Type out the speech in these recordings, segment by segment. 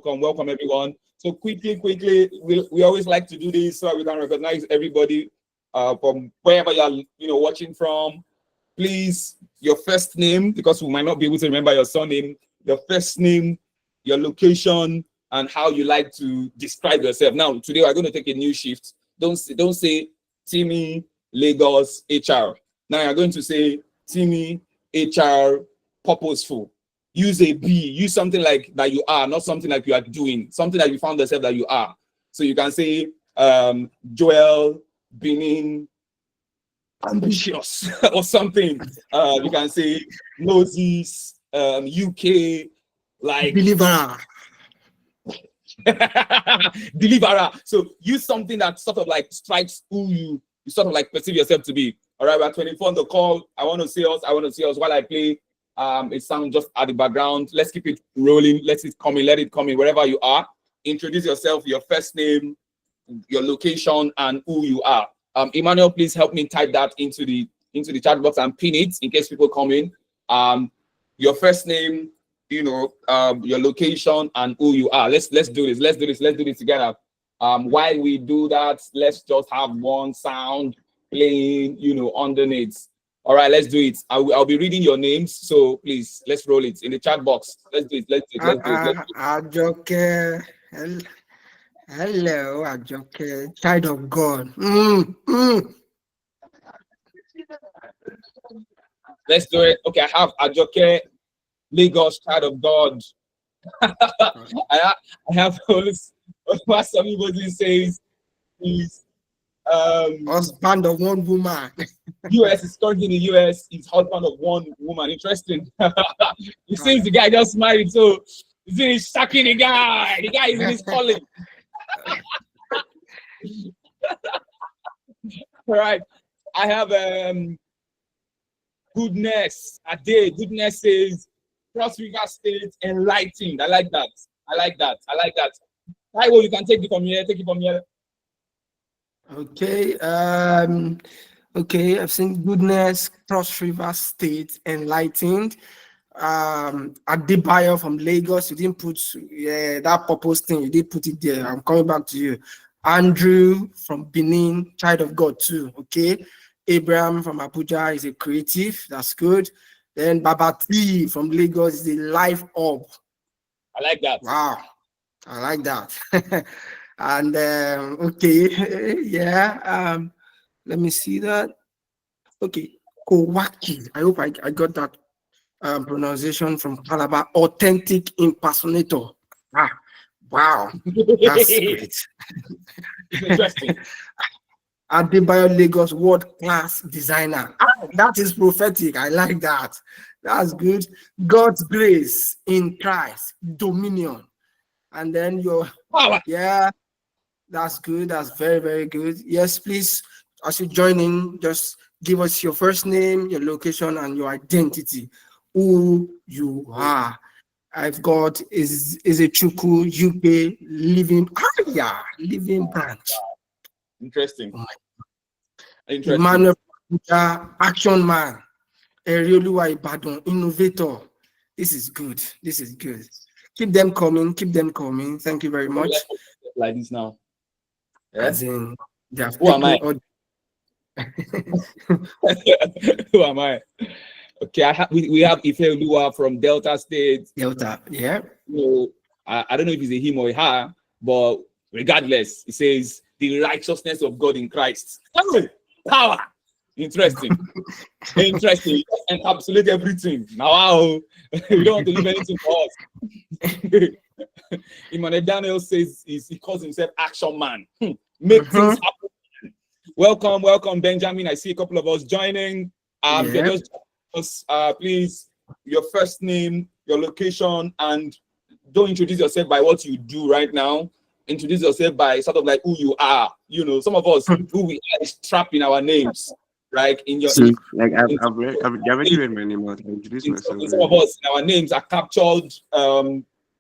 welcome everyone. So quickly, we always like to do this so we can recognize everybody from wherever you're watching from. Please, your first name, because we might not be able to remember your surname, your first name, your location, and how you like to describe yourself. Now, today we're going to take a new shift. Don't say Timmy Lagos HR. Now you're going to say Timmy HR purposeful. Use a B. Use something like that you are, not something like you are doing. Something that you found yourself that you are. So you can say Joel Benin ambitious or something. You can say Moses UK like Deliverer. Deliverer. So use something that sort of like strikes who you sort of like perceive yourself to be. All right, we're 24 on the call. I want to see us while I play a sound just at the background. Let's keep it rolling. Let it come in wherever you are. Introduce yourself, your first name, your location, and who you are. Emmanuel, please help me type that into the chat box and pin it in case people come in. Your first name, your location, and who you are. Let's do this. Let's do this together. While we do that, let's just have one sound playing, underneath. All right, let's do it. I'll be reading your names, so please let's roll it in the chat box. Let's do it. Ajoke. Hello, Ajoke, child of God. Let's do it. Okay, I have Ajoke, Lagos, child of God. I have what somebody says is husband of one woman. US is currently in the US. He's husband of one woman. Interesting. It seems the guy just married, so he's sucking the guy. The guy is in his calling. All right. I have Goodness. Goodness says Cross River State enlightened. I like that. Taiwo, you can take it from here. Okay. Okay, I've seen Goodness, Cross River State enlightened. Adebayo from Lagos, you didn't put that purpose thing, you didn't put it there. I'm coming back to you. Andrew from Benin, child of God too. Okay. Abraham from Abuja is a creative, that's good. Then Babati from Lagos is a life hub. I like that. Wow, I like that. And okay, yeah. Let me see that. Okay, Kowaki. I hope I got that pronunciation from Calabar. Authentic impersonator. Wow, that's great. Interesting. Adebayo Lagos world-class designer. That is prophetic. I like that. That's good. God's grace in Christ, dominion. And then your power. Yeah, that's good. That's very, very good. Yes, please, as you join in, just give us your first name, your location, and your identity. Who you are. I've got is a Chuku UK living branch. Interesting. Emmanuel action man. Erioluwa Ibadan innovator. This is good. Keep them coming. Thank you very much. Like this now. Yeah? As in, who am I? Who am I? Okay, we have Ifeoluwa from Delta State. Delta, yeah. I don't know if it's a him or a her, but regardless, it says the righteousness of God in Christ. Power. Interesting. Encapsulate everything. Now, we don't want to leave anything for us. Emmanuel Daniel says he calls himself Action Man. Make things happen. Welcome, Benjamin. I see a couple of us joining. Please, your first name, your location, and don't introduce yourself by what you do right now. Introduce yourself by sort of like who you are. Some of us, who we are is trapped in our names. Right in your I've already read my name out. I introduced myself. Some of us, our names are captured,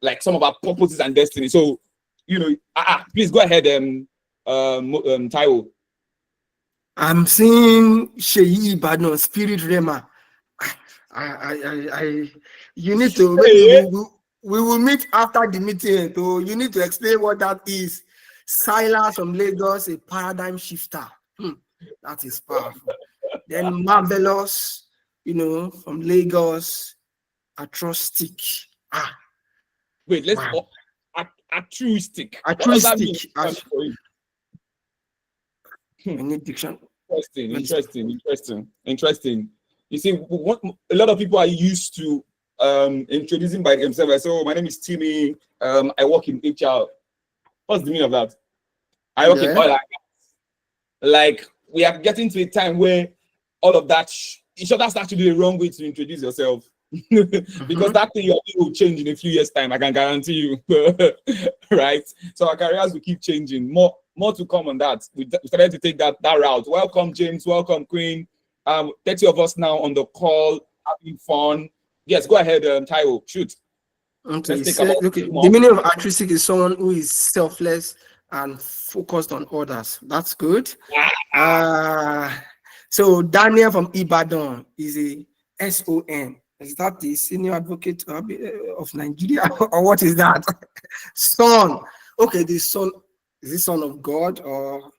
like some of our purposes and destiny. So, please go ahead, Taiwo. I'm seeing Sheyi Ibadan, Spirit Rema. You need to We will meet after the meeting. So you need to explain what that is. Silas from Lagos, a paradigm shifter. That is powerful. Then Marvelous, from Lagos, Atrostic. Wait, let's Wow. altruistic. What does that mean? Altruistic. Any diction. Interesting. You see, a lot of people are used to introducing by themselves. I say, oh, my name is Timmy. I work in HR. What's the meaning of that? I work in oil and gas. Like, we are getting to a time where all of that, that's actually the wrong way to introduce yourself. Because that thing will change in a few years' time, I can guarantee you. Right? So our careers will keep changing. More to come on that. We started to take that route. Welcome, James. Welcome, Queen. 30 of us now on the call, having fun. Yes, go ahead, Taiwo. Shoot. Okay, the meaning of altruistic is someone who is selfless and focused on others. That's good. So Daniel from Ibadan is a SON. Is that the senior advocate of Nigeria? Or what is that? Son. Okay, the son, is the son of God? Or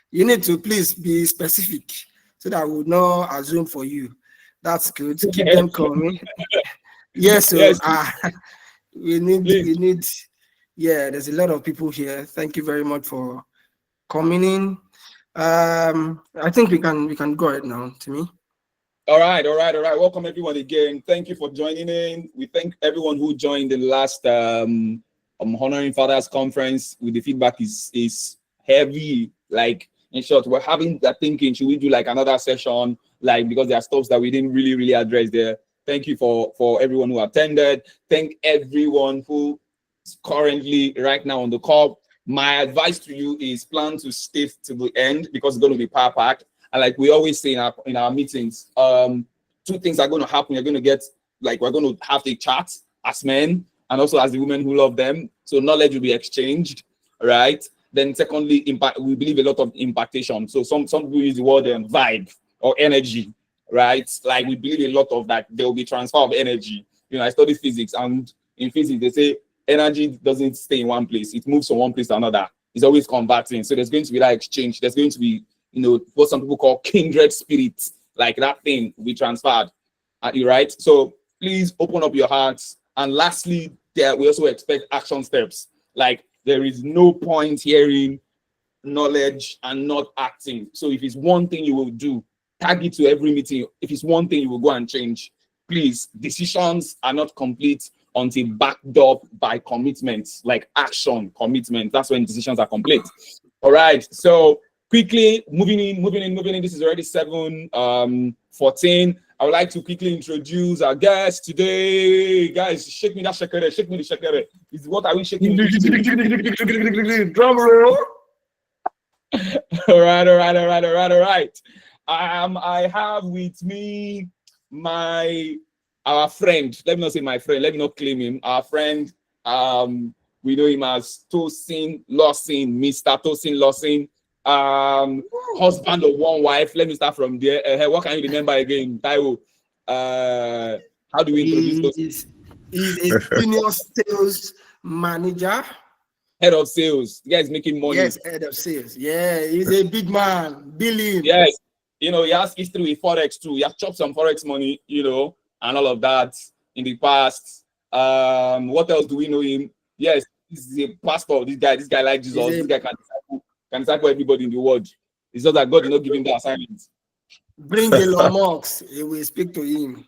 you need to please be specific so that I would not assume for you. That's good. Keep them coming. Yes, so Yes. we need, there's a lot of people here. Thank you very much for coming in. I think we can go right now, Timmy. All right. Welcome everyone again. Thank you for joining in. We thank everyone who joined the last Honoring Fathers conference. With the feedback is heavy. Like, in short, we're having that thinking, should we do like another session? Like, because there are stuff that we didn't really address there. Thank you for everyone who attended. Thank everyone who is currently right now on the call. My advice to you is plan to stay to the end because it's going to be power packed. And like we always say in our meetings, two things are going to happen. You're going to get, like, we're going to have the chat as men and also as the women who love them. So knowledge will be exchanged, right? Then secondly, impact. We believe a lot of impactation. So some people use the word vibe or energy, right? Like we believe a lot of that. There will be transfer of energy. I study physics, and in physics they say energy doesn't stay in one place. It moves from one place to another. It's always converting. So there's going to be that exchange. There's going to be, what some people call kindred spirits. Like that thing will be transferred. Right? So please open up your hearts. And lastly, we also expect action steps. Like there is no point hearing knowledge and not acting. So if it's one thing you will do, tag it to every meeting. If it's one thing you will go and change, please, decisions are not complete until backed up by commitments, like action commitment. That's when decisions are complete. All right. So quickly moving in. This is already 7:14. I would like to quickly introduce our guest today. Guys, shake me that shakere. Shake me the shakere. What are we shaking? Drum roll. All right. I have with me our friend. Let me not say my friend. Let me not claim him. Our friend. We know him as Tosin Lawson, Mr. Tosin Lawson. Husband of one wife. Let me start from there. What can you remember again, Taiwo? How do we introduce those? He's a senior sales manager. Head of sales. The guy is making money. Yes, head of sales. Yeah, he's a big man. Billion. Yes. He has history with Forex too. He has chopped some Forex money, and all of that in the past. What else do we know him? Yes, he's a pastor. This guy like Jesus. This guy can disciple everybody in the world. It's just that God did not give him the assignment. Bring Elon Musk. He will speak to him.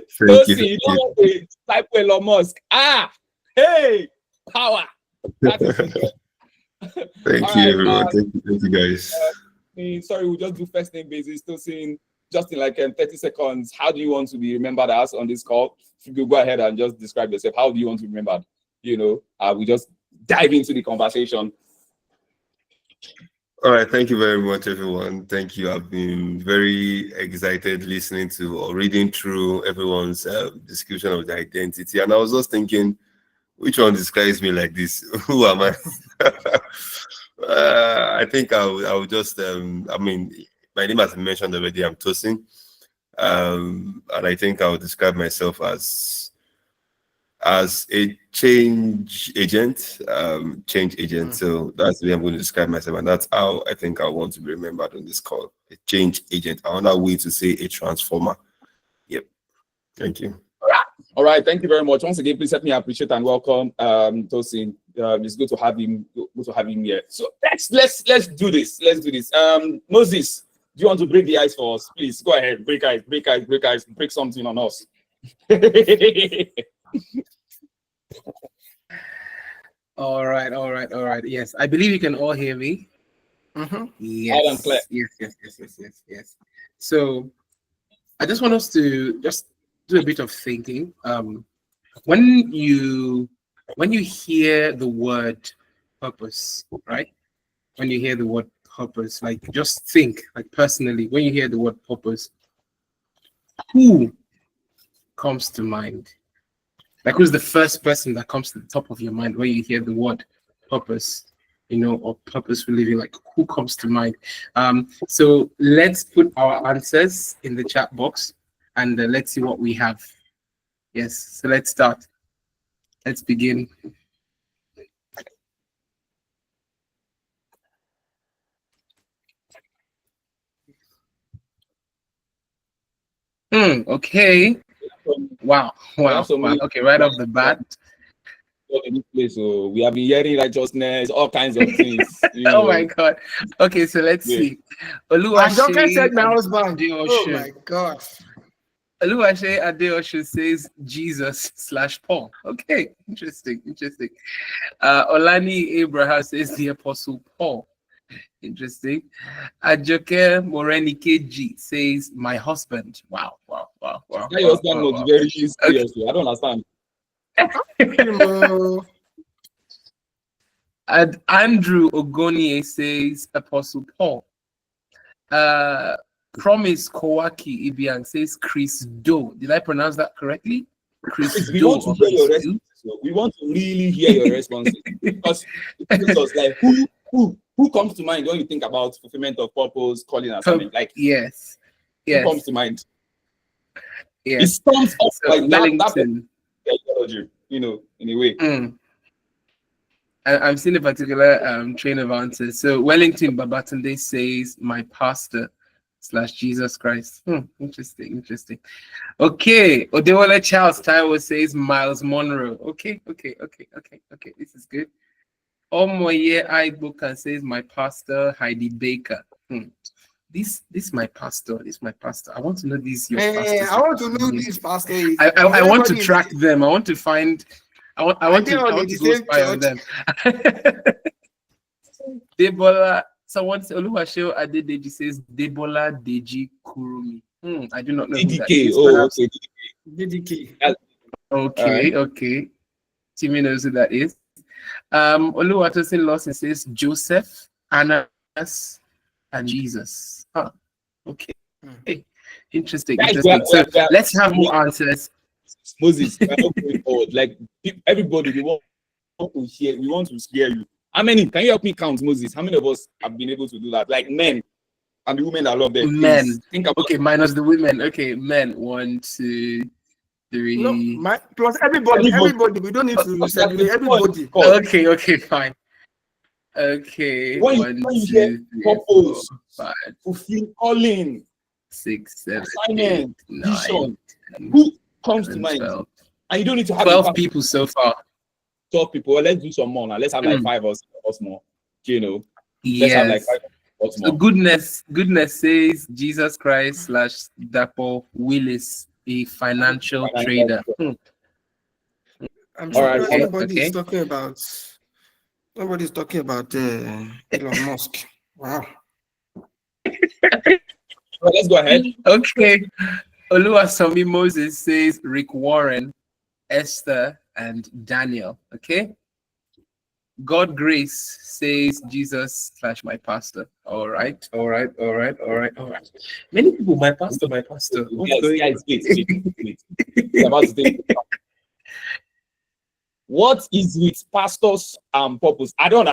So see, you don't want to disciple Elon Musk. Hey, power. Thank you, everyone. Thank you, guys. Sorry, we'll just do first name basis. Still seeing just in like 30 seconds. How do you want to be remembered as on this call? If you could go ahead and just describe yourself. How do you want to be remembered? We just dive into the conversation. All right. Thank you very much, everyone. Thank you. I've been very excited listening to or reading through everyone's description of the identity. And I was just thinking, which one describes me like this? Who am I? I think I would just, my name has been mentioned already. I'm Tosin. And I think I would describe myself as a change agent. So that's the way I'm going to describe myself, and that's how I think I want to be remembered on this call. A change agent. Another way to say a transformer. Yep. Thank you. All right, thank you very much. Once again, please help me appreciate and welcome Tosin. It's good to have him. Good to have him here. So let's do this. Let's do this. Moses, do you want to break the ice for us? Please go ahead. Break ice. Break something on us. All right. Yes, I believe you can all hear me. Loud and clear. Yes. So I just want us to just do a bit of thinking. When you hear the word purpose, right? When you hear the word purpose, like just think, like personally, when you hear the word purpose, who comes to mind? Like, who's the first person that comes to the top of your mind when you hear the word purpose, or purposeful living? Like, who comes to mind? So let's put our answers in the chat box and let's see what we have. Yes, so let's start. Let's begin. Okay. Wow. Okay, right off the bat. So we have been hearing righteousness, all kinds of things. Oh my God. Okay, so let's see. Ajoke said my husband. Oh my God. Oluwase Adeosho says Jesus/Paul. Okay, interesting. Olani Abraham says the Apostle Paul. Interesting. Ajoke Morenikeji says my husband. Wow. Your husband was very serious. I don't understand. And Andrew Ogonie says Apostle Paul. Promise Kowaki Ibiang says Chris Do. Did I pronounce that correctly? Chris We Do. want to hear your response. We want to really hear your responses because it was like who comes to mind when you think about fulfillment of purpose, calling assignment? Like yes. Who comes to mind? Yes. It sums up So like Wellington. that ideology, in a way. I'm seeing a particular train of answers. So Wellington Babatunde says my pastor / Jesus Christ. Interesting. Okay. Odewale Charles Taiwo says Miles Monroe. Okay. This is good. Omoye Aibukan says my pastor Heidi Baker. This my pastor. I want to know these your pastors. I want to know these pastors. I want to track them. I want to find. I want to go spy on them. Debola. Someone says Oluwaseo Adedeji says Debola Deji Kurumi. I do not know who that is. Okay. DDK. Okay. Timmy knows who that is. Oluwatosin Lawson says Joseph, Annas, and Jesus. Okay. Interesting. So let's have more answers. Moses, we're not going forward. Like everybody, we want to hear. We want to scare you. How many? Can you help me count, Moses? How many of us have been able to do that? Like men and the women that love them. Men. Think about minus the women. Okay, men. 1, 2, 3. No, plus everybody. We don't need to segregate everybody. Okay, fine. Okay. When 1, you 2, hear 3, purpose, 4, 5, fulfill calling, 6, 7, 8, assignment, 9, vision. 10, Who comes to 11, mind? 12. And you don't need to have 12 people so far. 12 people. Well, let's do some more now. Let's have like 5 or 6 of us more. Let's have like 5 or 6 more. So goodness says Jesus Christ / Dapo Willis, a financial trader. I'm sure All right, nobody's talking about Elon Musk. Wow. Well, let's go ahead. Okay. Oluwasomi Moses says Rick Warren, Esther, and Daniel. Okay. God Grace says Jesus / my pastor. All right. Many people, my pastor. What's going on? Wait. About to think. What is with pastors and purpose? I don't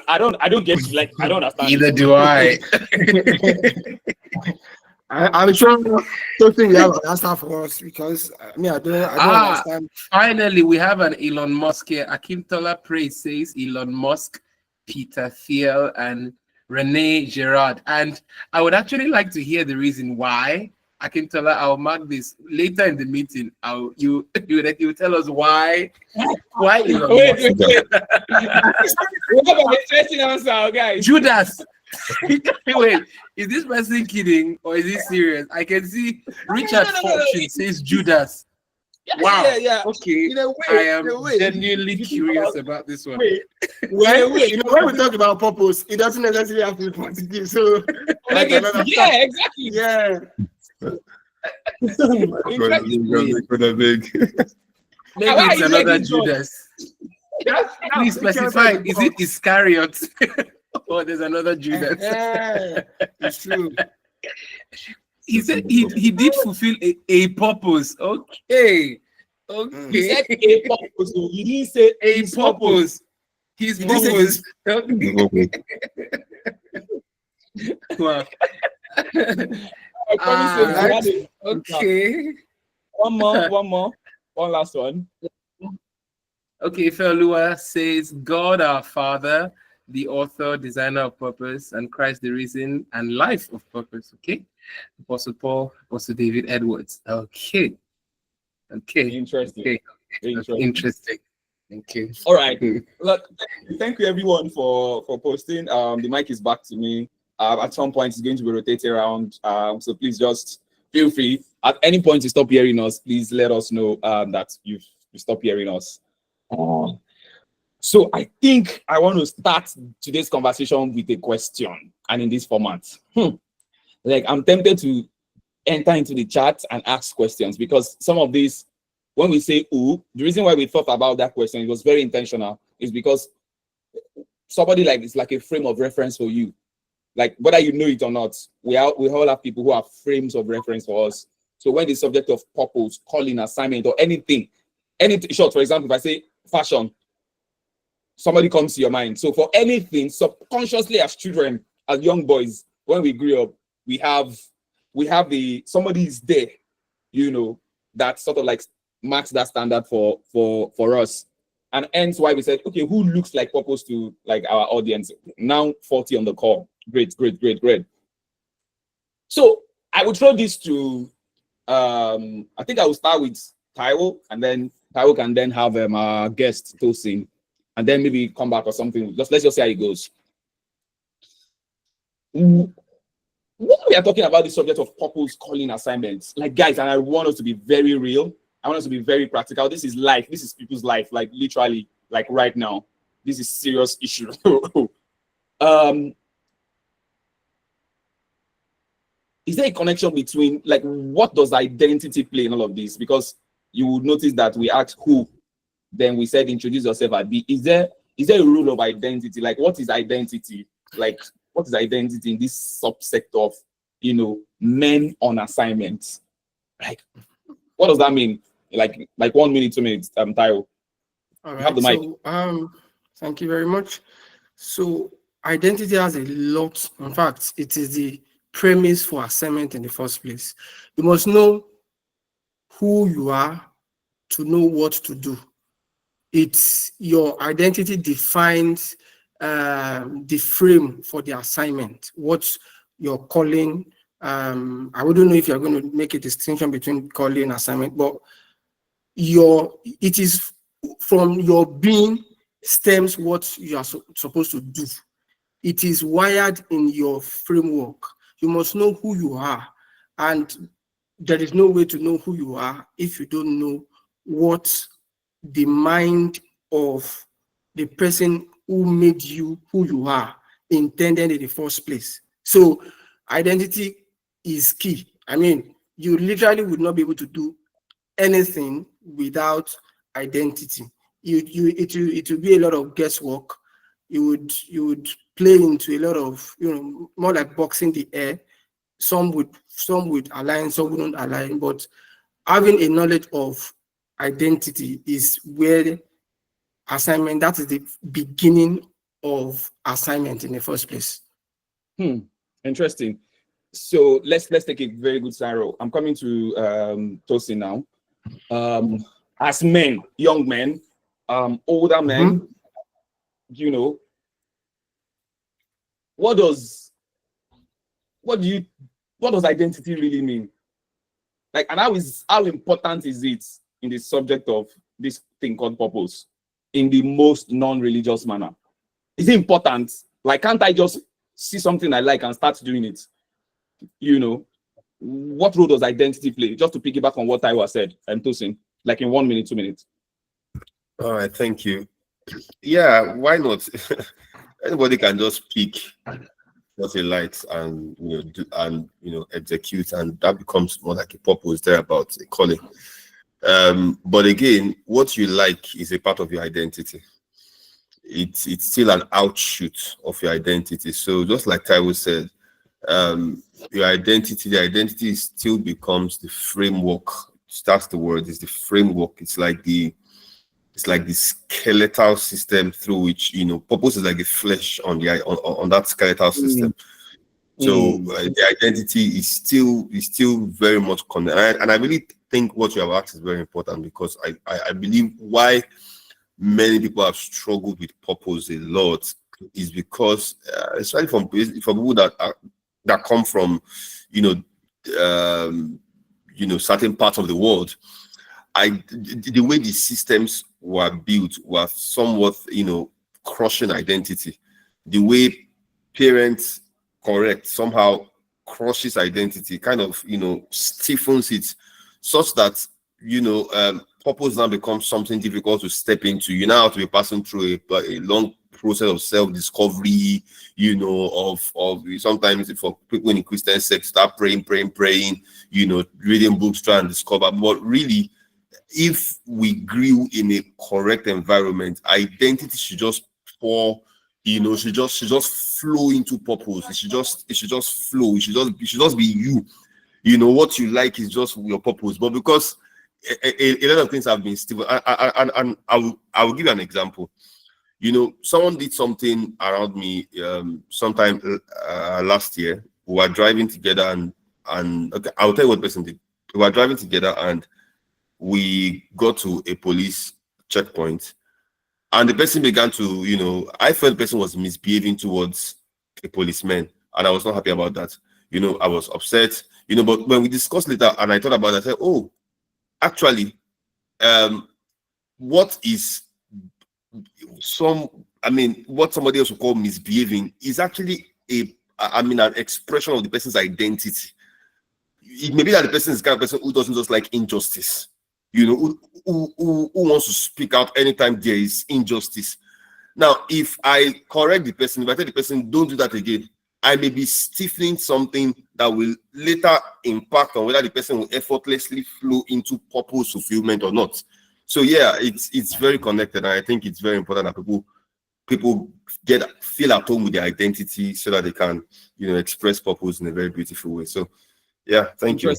get it. Like I don't understand. Neither do I. I'm sure something you have an answer for us because I don't understand. Finally, we have an Elon Musk here. Akintola Praise says Elon Musk, Peter Thiel, and Rene Girard. And I would actually like to hear the reason why. Akintola, I'll mark this later in the meeting. You tell us why Elon Wait, Musk. wait. We have an interesting answer, guys. Judas. Wait, is this person kidding or is he serious? I can see Richard Fortune says Judas. Wow. Yeah. Okay. In a way, I am in a way. genuinely If you think curious about- about this one. Wait, When, wait. when we talk about purpose, it doesn't necessarily have to be positive. So, like another Yeah, exactly. yeah. Interesting. Maybe Why it's is another it John? Judas. Please specify, is it Iscariot? Or there's another Judas? It's true. He said he did fulfill a purpose. Okay. He said a purpose. So he didn't say A his purpose. purpose. His This purpose. is- Wow. I promise you, Ah, we had it. Okay. One more. One last one. Okay, Felua says, God our Father, the author, designer of purpose, and Christ the reason and life of purpose. Okay. Apostle Paul, Apostle David Edwards. Okay. Interesting. Okay. Interesting. Okay. All right. Look, thank you everyone for posting. The mic is back to me. At some point, it's going to be rotated around. So please just feel free. At any point you stop hearing us, please let us know that you stop hearing us. So I think I want to start today's conversation with a question, and in this format. Like I'm tempted to enter into the chat and ask questions because some of these, when we say who, the reason why we thought about that question, it was very intentional, is because somebody like it's like a frame of reference for you. Like whether you know it or not, we all have people who have frames of reference for us. So when the subject of purpose, calling, assignment, or anything short, for example, if I say fashion, somebody comes to your mind. So for anything, subconsciously as children, as young boys, when we grew up, we have somebody is there, that sort of like marks that standard for us. And hence why we said, okay, who looks like purpose to like our audience? Now 40 on the call. Great. So I will throw this to I think I will start with Taiwo, and then Taiwo can then have our guest Tosin, and then maybe come back or something. Let's just see how it goes. When we are talking about the subject of purpose, calling, assignments, like guys, and I want us to be very real. I want us to be very practical. This is life. This is people's life. Like literally, like right now, this is serious issue. Is there a connection between like what does identity play in all of this? Because you would notice that we asked who, then we said introduce yourself at B. Is there a rule of identity? Like what is identity? Like what is identity in this subsect of men on assignment? Like what does that mean? Like 1 minute, 2 minutes. Tayo. All Have right. the mic. So, thank you very much. So, identity has a lot. In fact, it is the premise for assignment in the first place. You must know who you are to know what to do. It's your identity defines the frame for the assignment. What you're calling. I wouldn't know if you're going to make a distinction between calling and assignment, but it is from your being stems what you are supposed to do. It is wired in your framework. You must know who you are, and there is no way to know who you are if you don't know what the mind of the person who made you who you are intended in the first place. So identity is key. I mean, you literally would not be able to do anything without identity. It will be a lot of guesswork. You would play into a lot of more like boxing the air. Some would align, some wouldn't align. But having a knowledge of identity is where assignment. That is the beginning of assignment in the first place. Interesting. So let's take a very good scenario. I'm coming to Tosin now. As men, young men, older men, you know, what does identity really mean? Like, and how important is it in the subject of this thing called purpose in the most non-religious manner? Is it important? Like, can't I just see something I like and start doing it? You know, what role does identity play? Just to piggyback on what Taiwa said and Tosin, like in 1 minute, 2 minutes. All right, thank you. Yeah, why not? Anybody can just pick what he likes and execute, and that becomes more like a purpose thereabout, a calling. But again, what you like is a part of your identity. It's still an outshoot of your identity. So just like Taiwo said, the identity still becomes the framework. That's the word, is the framework. It's like the skeletal system through which, purpose is like the flesh on that skeletal system. So the identity is still very much connected. And I really think what you have asked is very important, because I believe why many people have struggled with purpose a lot is because, especially from people that come from, certain parts of the world, the way the systems were built were somewhat, crushing identity. The way parents correct somehow crushes identity, kind of, stiffens it, such that, purpose now becomes something difficult to step into. You now have to be passing through a long process of self-discovery, of sometimes for people in Christian sect, start praying, reading books, try and discover. But really, if we grew in a correct environment, identity should just pour, should just flow into purpose. It should just flow. It should just be you. What you like is just your purpose. But because a lot of things have been stable, and I will give you an example. Someone did something around me sometime last year. We were driving together, and okay, I'll tell you what person did. We were driving together, and we got to a police checkpoint, and the person began to, I felt the person was misbehaving towards a policeman, and I was not happy about that. I was upset, but when we discussed later and I thought about it, I said, oh, actually, what somebody else would call misbehaving is actually an expression of the person's identity. It may be that the person is the kind of person who doesn't just like injustice, who wants to speak out anytime there is injustice. Now, if I correct the person, if I tell the person, don't do that again, I may be stiffening something that will later impact on whether the person will effortlessly flow into purpose fulfillment or not. So yeah, it's very connected, and I think it's very important that people feel at home with their identity so that they can, express purpose in a very beautiful way. So yeah, thank you.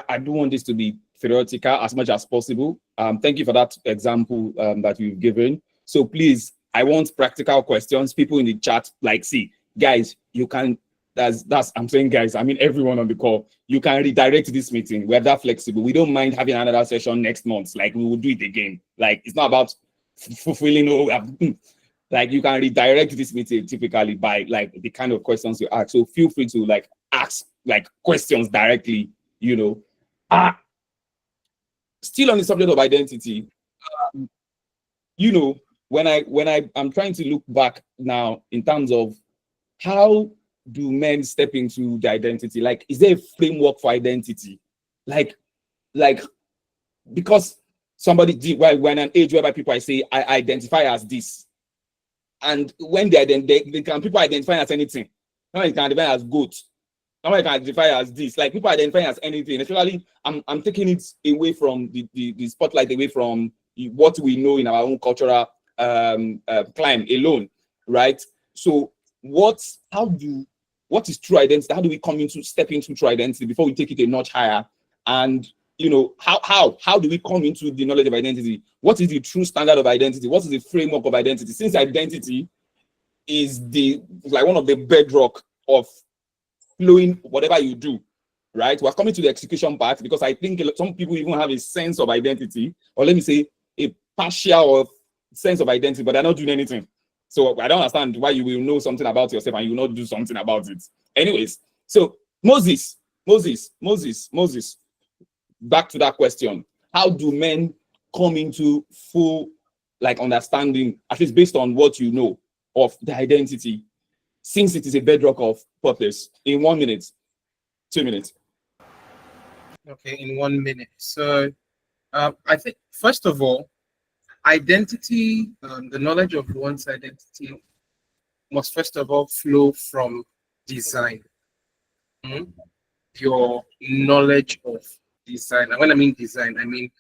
I do want this to be theoretical as much as possible. Thank you for that example that you've given. So please, I want practical questions. People in the chat, see, guys, you can. I'm saying, guys, I mean everyone on the call. You can redirect this meeting. We're that flexible. We don't mind having another session next month. We will do it again. It's not about fulfilling. You can redirect this meeting typically by the kind of questions you ask. So feel free to ask questions directly. Still on the subject of identity, when I'm trying to look back now in terms of how do men step into the identity? Is there a framework for identity? Because somebody did when an age whereby people say I identify as this, and when they can people identify as anything. Somebody can identify as goat. Somebody can identify as this. People identify as anything. Especially, I'm taking it away from the spotlight, away from what we know in our own cultural climb alone, right? So what is true identity? How do we step into true identity before we take it a notch higher? And how do we come into the knowledge of identity? What is the true standard of identity? What is the framework of identity? Since identity is one of the bedrock of flowing whatever you do, right? We're coming to the execution part because I think some people even have a sense of identity, or let me say a partial of sense of identity, but they're not doing anything. So I don't understand why you will know something about yourself and you will not do something about it. Anyways, so Moses. Back to that question. How do men come into full understanding, at least based on what you know of the identity, since it is a bedrock of purpose? In 1 minute, 2 minutes. Okay, in 1 minute. So I think, first of all, identity, the knowledge of one's identity must first of all flow from design. Your knowledge of design. And when I mean design, I mean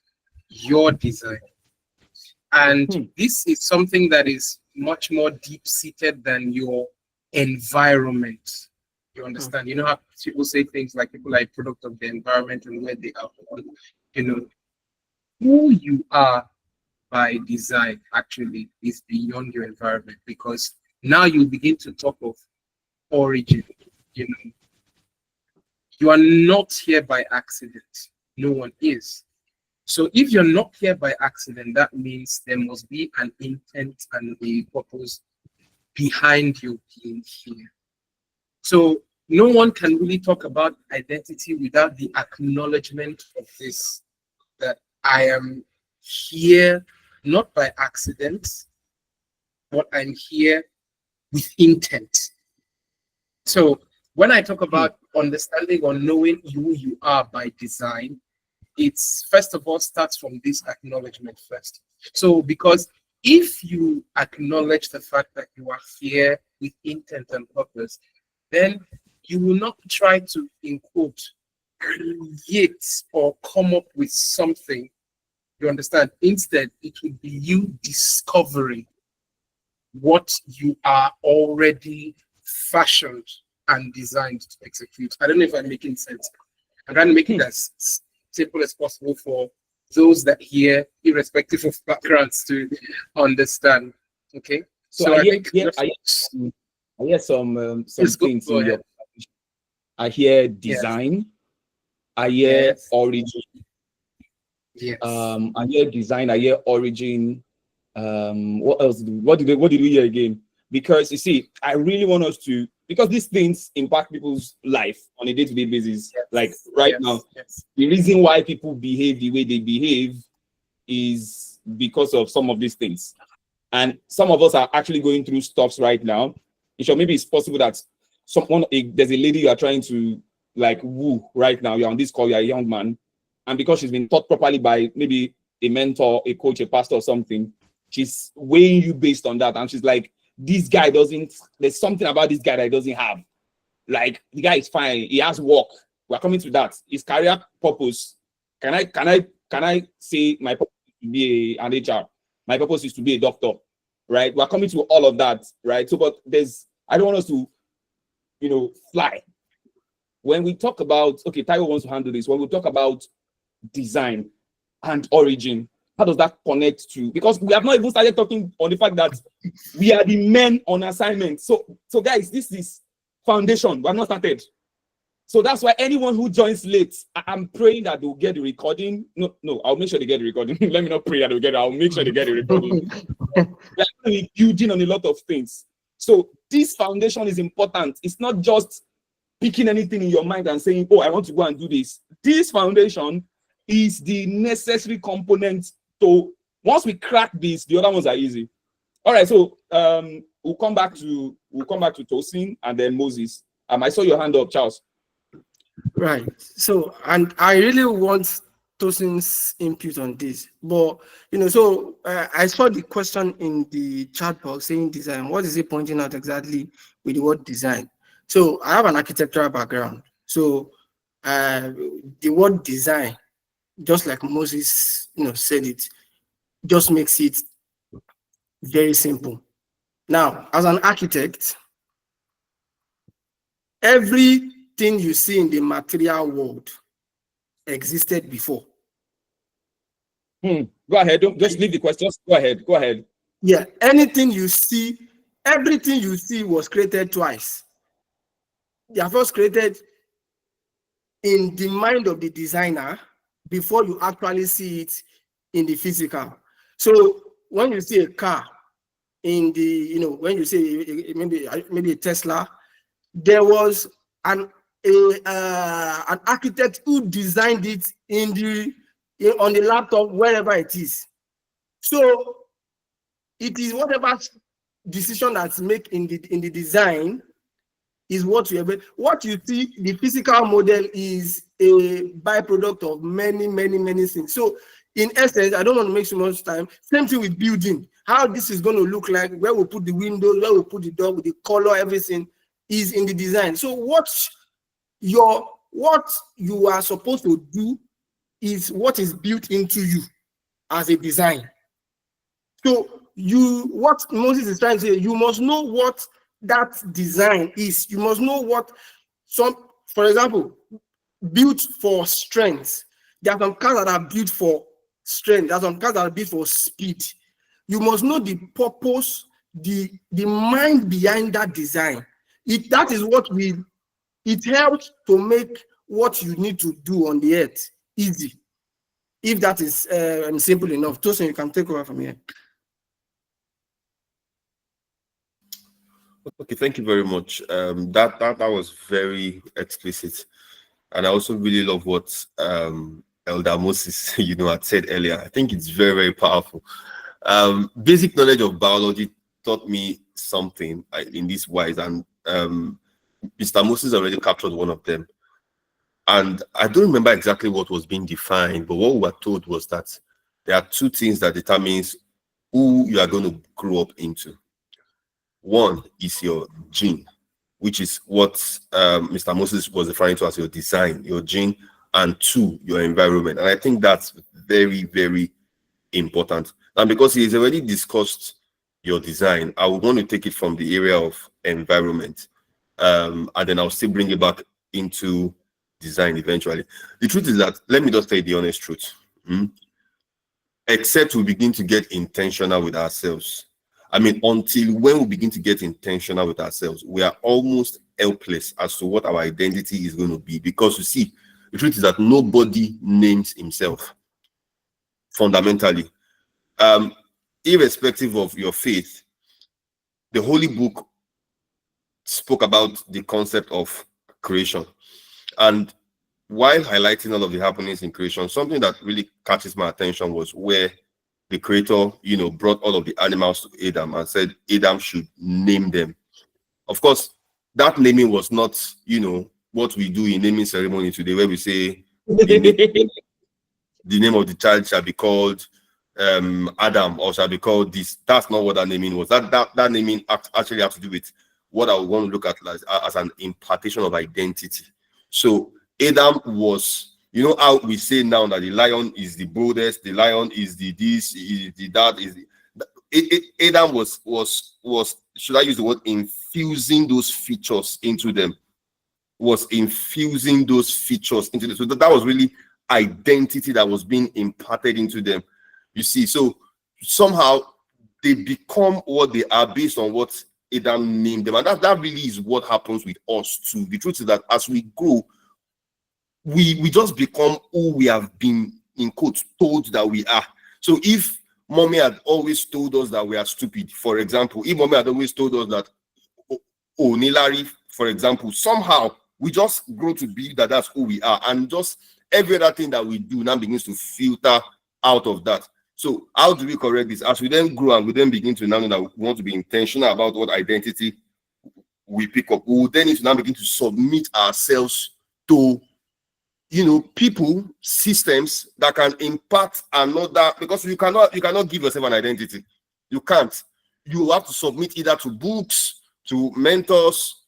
your design. And this is something that is much more deep-seated than your environment. You understand? You know how people say things like people are a product of the environment and where they are born. You know, who you are by design actually is beyond your environment, because now you begin to talk of origin. You know, you are not here by accident. No one is. So if you're not here by accident, that means there must be an intent and a purpose behind you being here. So no one can really talk about identity without the acknowledgement of this, that I am here not by accident, but I'm here with intent. So when I talk about understanding or knowing who you are by design, it's first of all starts from this acknowledgement first. So because if you acknowledge the fact that you are here with intent and purpose, then you will not try to, in quote, create or come up with something. You understand? Instead, it will be you discovering what you are already fashioned and designed to execute. I don't know if I'm making sense. I'm trying to make it as simple as possible for those that hear, irrespective of backgrounds, to understand. Okay. So I hear some things in your. I hear design. Yes. I hear origin. Yes. I hear design. I hear origin. What else? What did we hear again? Because you see, I really want us to, because these things impact people's life on a day-to-day basis. Yes. Like now, the reason why people behave the way they behave is because of some of these things. And some of us are actually going through stuffs right now. Maybe it's possible that there's a lady you are trying to woo right now. You're on this call, you're a young man. And because she's been taught properly by maybe a mentor, a coach, a pastor or something, she's weighing you based on that. And she's like, there's something about this guy that he doesn't have. Like, the guy is fine. He has work. We're coming to that. His career purpose. Can I say my purpose is to be an HR? My purpose is to be a doctor, right? We're coming to all of that, right? So, but I don't want us to, fly. When we talk about, Taiwo wants to handle this. When we talk about design and origin, how does that connect to? Because we have not even started talking on the fact that we are the men on assignment. So guys, this is foundation. We have not started. So that's why anyone who joins late, I'm praying that they'll get the recording. No, I'll make sure they get the recording. Let me not pray that they'll get it. I'll make sure they get the recording. We're building on a lot of things. So this foundation is important. It's not just picking anything in your mind and saying, oh, I want to go and do this. This foundation is the necessary component. So once we crack this, the other ones are easy. All right, so we'll come back to Tosin and then Moses. I saw your hand up, Charles. Right. So, and I really want Tosin's input on this, but I saw the question in the chat box saying design. What is he pointing out exactly with the word design? So I have an architectural background. So the word design, just like Moses, said it, just makes it very simple. Now, as an architect, everything you see in the material world existed before. Go ahead. Don't just leave the question. Just go ahead. Yeah, everything you see was created twice. they are first created in the mind of the designer before you actually see it in the physical. So when you see a car in the, when you say maybe a Tesla, there was an architect who designed it on the laptop, wherever it is. So it is whatever decision that's made in the design is what you have. What you see, the physical model is a byproduct of many, many, many things. So in essence, I don't want to make so much time. Same thing with building. How this is going to look like, where we put the windows, where we put the door, the color, everything is in the design. So what you are supposed to do is what is built into you as a design. So what Moses is trying to say, you must know what that design is. You must know what for example, built for strength. There are some cars that are built for strength. There are some cars that are built for speed. You must know the purpose, the mind behind that design. That is what it helps to make what you need to do on the earth easy. If that is simple enough. Tosin, you can take over from here. Okay, thank you very much. That was very explicit, and I also really love what Elder Moses, had said earlier. I think it's very, very powerful. Basic knowledge of biology taught me something in this wise, and Mr. Moses already captured one of them. And I don't remember exactly what was being defined, but what we were told was that there are two things that determines who you are going to grow up into. One is your gene, which is what Mr. Moses was referring to as your design, your gene, and two, your environment. And I think that's very, very important. And because he's already discussed your design, I would want to take it from the area of environment, and then I'll still bring it back into design eventually. The truth is that, let me just tell you the honest truth. Except we begin to get intentional with ourselves. I mean, until when we begin to get intentional with ourselves, we are almost helpless as to what our identity is going to be. Because you see, the truth is that nobody names himself. Fundamentally, irrespective of your faith, the Holy Book spoke about the concept of creation. And while highlighting all of the happenings in creation, something that really catches my attention was where the Creator, brought all of the animals to Adam and said Adam should name them. Of course, that naming was not, what we do in naming ceremony today, where we say the name of the child shall be called Adam, or shall be called this. That's not what that naming was. That naming actually has to do with what I want to look at as an impartation of identity. So Adam was, how we say now that the lion is the boldest, the lion is the this, is the that, is the Adam was should I use the word infusing those features into them? Was infusing those features into them. So that was really identity that was being imparted into them. You see, so somehow they become what they are based on what Adam named them. And that really is what happens with us too. The truth is that as we grow, we just become who we have been, in quotes, told that we are. So if mommy had always told us that we are stupid, for example, if mommy had always told us that, Nilari, for example, somehow we just grow to be that that's who we are. And just every other thing that we do now begins to filter out of that. So how do we correct this? As we then grow and we then begin to now know that we want to be intentional about what identity we pick up, we will then need to now begin to submit ourselves to people, systems that can impact another, because you cannot give yourself an identity. You can't. You have to submit either to books, to mentors,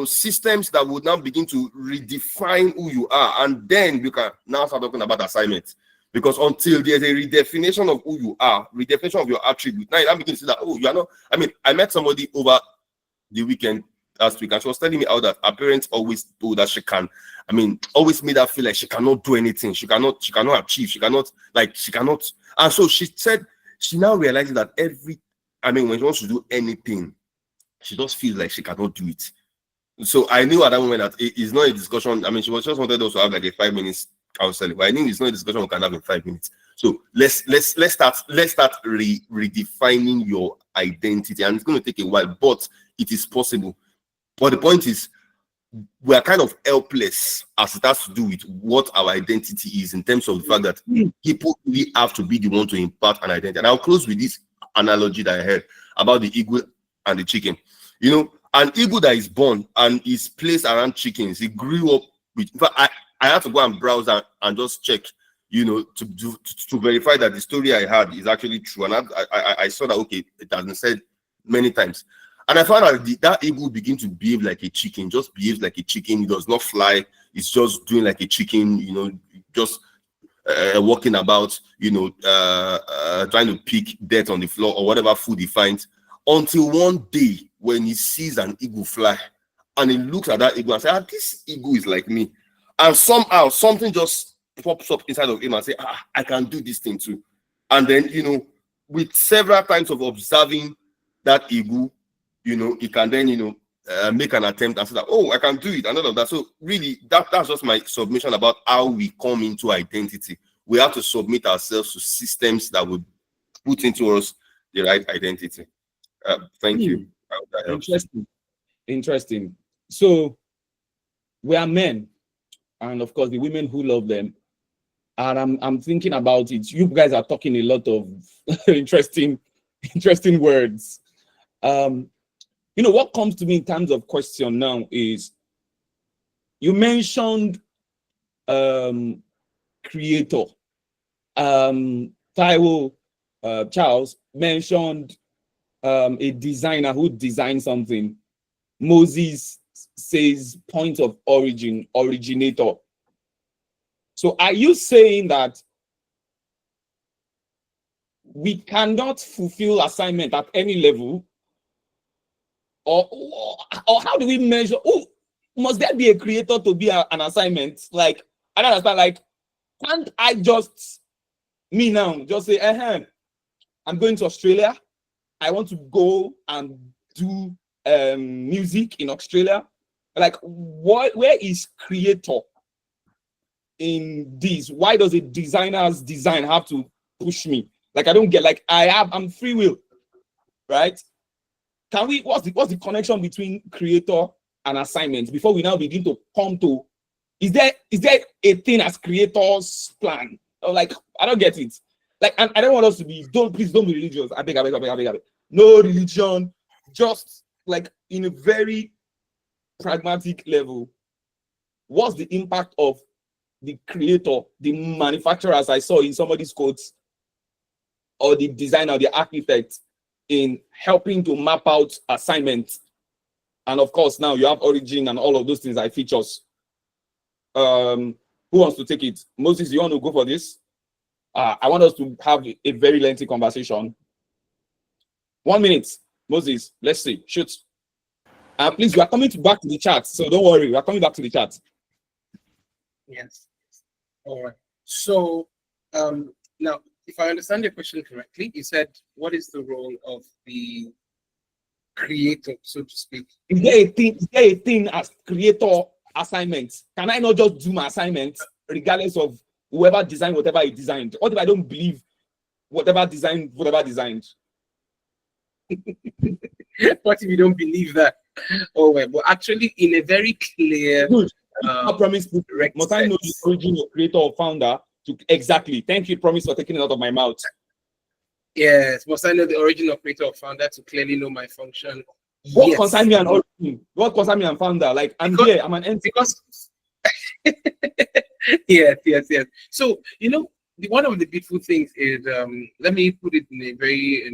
systems that would now begin to redefine who you are. And then you can now start talking about assignments. Because until there's a redefinition of who you are, redefinition of your attribute, now you begin to see that, you are not. I mean, I met somebody over the weekend last week, and she was telling me how that her parents always told that she can, always made her feel like she cannot do anything, she cannot achieve, she cannot. And so she said she now realizes that when she wants to do anything, she just feels like she cannot do it. So I knew at that moment that it's not a discussion. I mean, she was just wanted us to have like a 5 minutes counseling, but I knew it's not a discussion we can have in 5 minutes. So let's start redefining your identity, and it's going to take a while, but it is possible. But the point is, we are kind of helpless as it has to do with what our identity is, in terms of the fact that people really have to be the one to impart an identity. And I'll close with this analogy that I heard about the eagle and the chicken. You know, an eagle that is born and is placed around chickens, it grew up with. In fact, I had to go and browse and just check, you know, to verify that the story I had is actually true. And I saw that, okay, it has been said many times. And I found out that eagle begin to behave like a chicken, just behaves like a chicken. It does not fly. It's just doing like a chicken, you know, just walking about, you know, trying to pick dirt on the floor or whatever food he finds. Until one day when he sees an eagle fly, and he looks at that eagle and says, this eagle is like me. And somehow something just pops up inside of him and say, I can do this thing too. And then, you know, with several times of observing that eagle, you know, he can then, you know, make an attempt and say that, oh, I can do it, and all of that. So really, that's just my submission about how we come into identity. We have to submit ourselves to systems that would put into us the right identity. Thank you. I hope that helps. Interesting. So we are men, and of course the women who love them. And I'm thinking about it. You guys are talking a lot of interesting words. You know, what comes to me in terms of question now is, you mentioned creator. Taiwo Charles mentioned a designer who designed something. Moses says point of origin, originator. So are you saying that we cannot fulfill assignment at any level? Or how do we measure? Oh, must there be a creator to be an assignment? Like, I don't understand. Like, can't I just, me now, just say, I'm going to Australia. I want to go and do music in Australia. Like, where is creator in this? Why does a designer's design have to push me? Like, I don't get, like, I'm free will, right? Can we, what's the connection between creator and assignment before we now begin to come to, is there a thing as creator's plan? Or like, I don't get it. Like, and I don't want us to be, please don't be religious. I beg. No religion, just like in a very pragmatic level. What's the impact of the creator, the manufacturer, as I saw in somebody's quotes, or the designer, the architect, in helping to map out assignments? And of course, now you have origin and all of those things are features. Who wants to take it? Moses, you want to go for this? I want us to have a very lengthy conversation. 1 minute. Moses, let's see. Shoot. Please, we are coming back to the chat, so don't worry. We are coming back to the chat. Yes. All right. So now, if I understand your question correctly, you said, what is the role of the creator, so to speak? Is there a thing as creator assignments? Can I not just do my assignment regardless of whoever designed whatever he designed? What if I don't believe whatever designed? What if you don't believe that? Oh, well, but actually, in a very clear, Good. I promise to must I know the origin of creator or founder? Exactly. Thank you. Promise for taking it out of my mouth. Yes. Must I know the origin of creator or founder to clearly know my function? What Yes. concerns me and origin? What concerns me and founder? Like, I'm here. I'm an entity. Because yes. So, you know, one of the beautiful things is, let me put it in a very,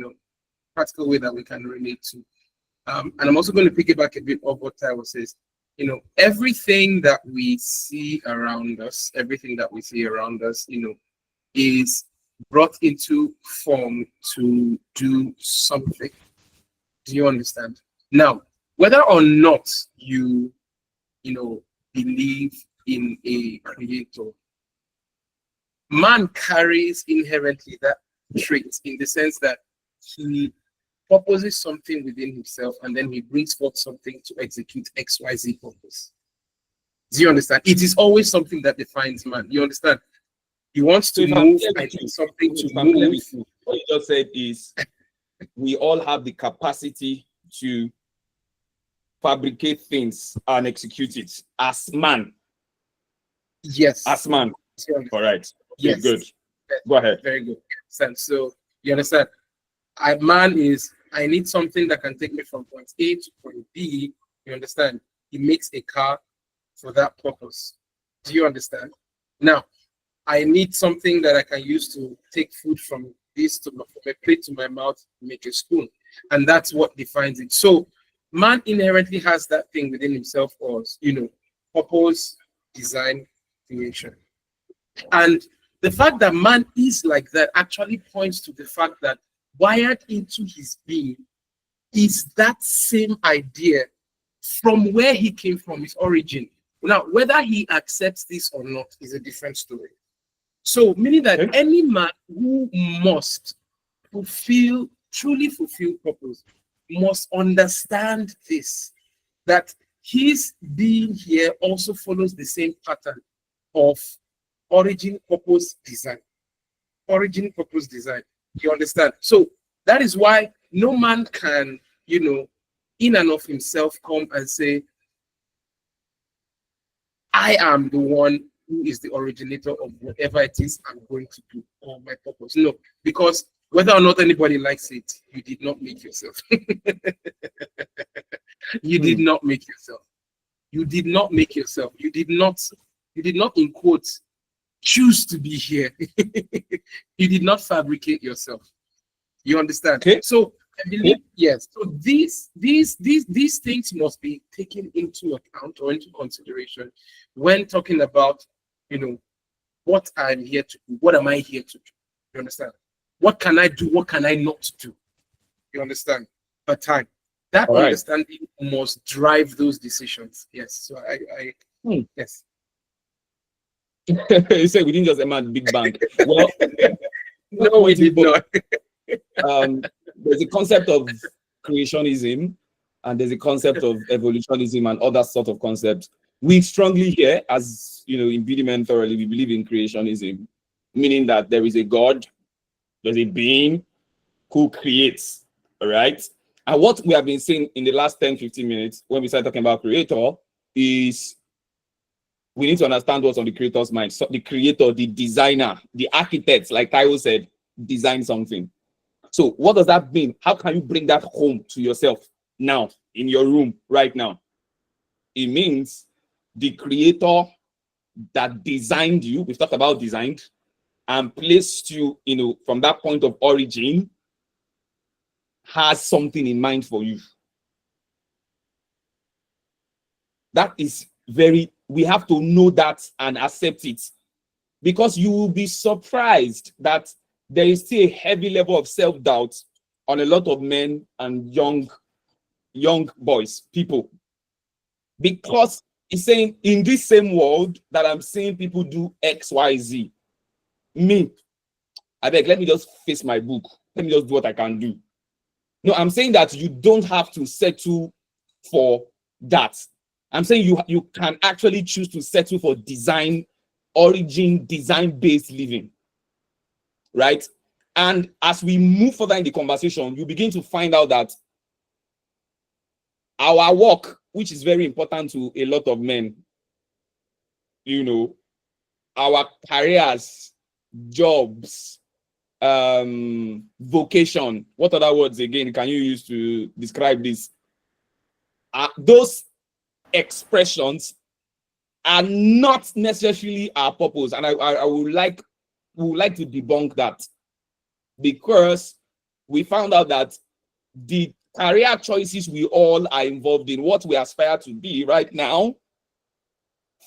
practical way that we can relate to. And I'm also going to piggyback a bit of what Taiwo says. You know, everything that we see around us, is brought into form to do something. Do you understand? Now, whether or not you believe in a creator, man carries inherently that trait, in the sense that he purposes something within himself, and then he brings forth something to execute XYZ purpose. Do you understand? It is always something that defines man. You understand? He wants to So if I'm move clear and with you, something to if I'm clear move. with you, what you just said is we all have the capacity to fabricate things and execute it as man. Yes. As man. You understand? All right. Yes. Good. Go ahead. Very good. So you understand? Man is, I need something that can take me from point A to point B. You understand? He makes a car for that purpose. Do you understand? Now, I need something that I can use to take food from from a plate to my mouth, make a spoon. And that's what defines it. So man inherently has that thing within himself, or purpose, design, creation. And the fact that man is like that actually points to the fact that wired into his being is that same idea from where he came from, his origin. Now, whether he accepts this or not is a different story. So, meaning that any man who must truly fulfill purpose, must understand this, that his being here also follows the same pattern of origin, purpose, design. Origin, purpose, design. You understand? So that is why no man can, in and of himself come and say, I am the one who is the originator of whatever it is I'm going to do, or my purpose. No, because whether or not anybody likes it, you did not make yourself. You did not make yourself. You did not make yourself. You did not, in quotes, choose to be here. You did not fabricate yourself. You understand? Okay. So I believe, yes. So these things must be taken into account or into consideration when talking about, what I'm here to do. What am I here to do? You understand? What can I do? What can I not do? You understand? Per time. That All right. understanding must drive those decisions. Yes. So I yes. You said we didn't just emerge Big Bang. Well, No, we did not. There's a concept of creationism, and there's a concept of evolutionism and other sort of concepts. We strongly here, as in BDMN thoroughly, we believe in creationism, meaning that there is a God, there's a being who creates, all right? And what we have been saying in the last 10-15 minutes when we start talking about creator is we need to understand what's on the creator's mind. So the creator, the designer, the architect, like Taiwo said, design something. So what does that mean? How can you bring that home to yourself now, in your room right now? It means the creator that designed you, we've talked about designed, and placed you, from that point of origin, has something in mind for you. That is we have to know that and accept it, because you will be surprised that there is still a heavy level of self-doubt on a lot of men and young boys, people, because it's saying in this same world that I'm seeing people do X, Y, Z. Me, I beg, let me just face my book. Let me just do what I can do. No, I'm saying that you don't have to settle for that. I'm saying you can actually choose to settle for design-based living, right? And as we move further in the conversation, you begin to find out that our work, which is very important to a lot of men, our careers, jobs, vocation, what other words again can you use to describe this? Those expressions are not necessarily our purpose, and I would like to debunk that, because we found out that the career choices we all are involved in, what we aspire to be right now,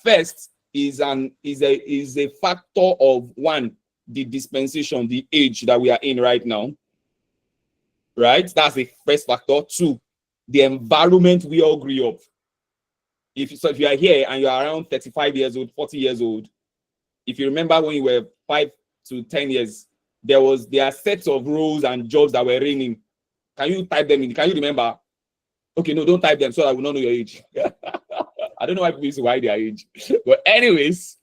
first is a factor of one, the dispensation, the age that we are in right now, right? That's the first factor. Two, the environment we all grew up. If you are here and you are around 35 years old, 40 years old, if you remember when you were 5 to 10 years, there are sets of roles and jobs that were reigning. Can you type them in? Can you remember? Okay, no, don't type them so I will not know your age. I don't know why people used to hide their age. But anyways,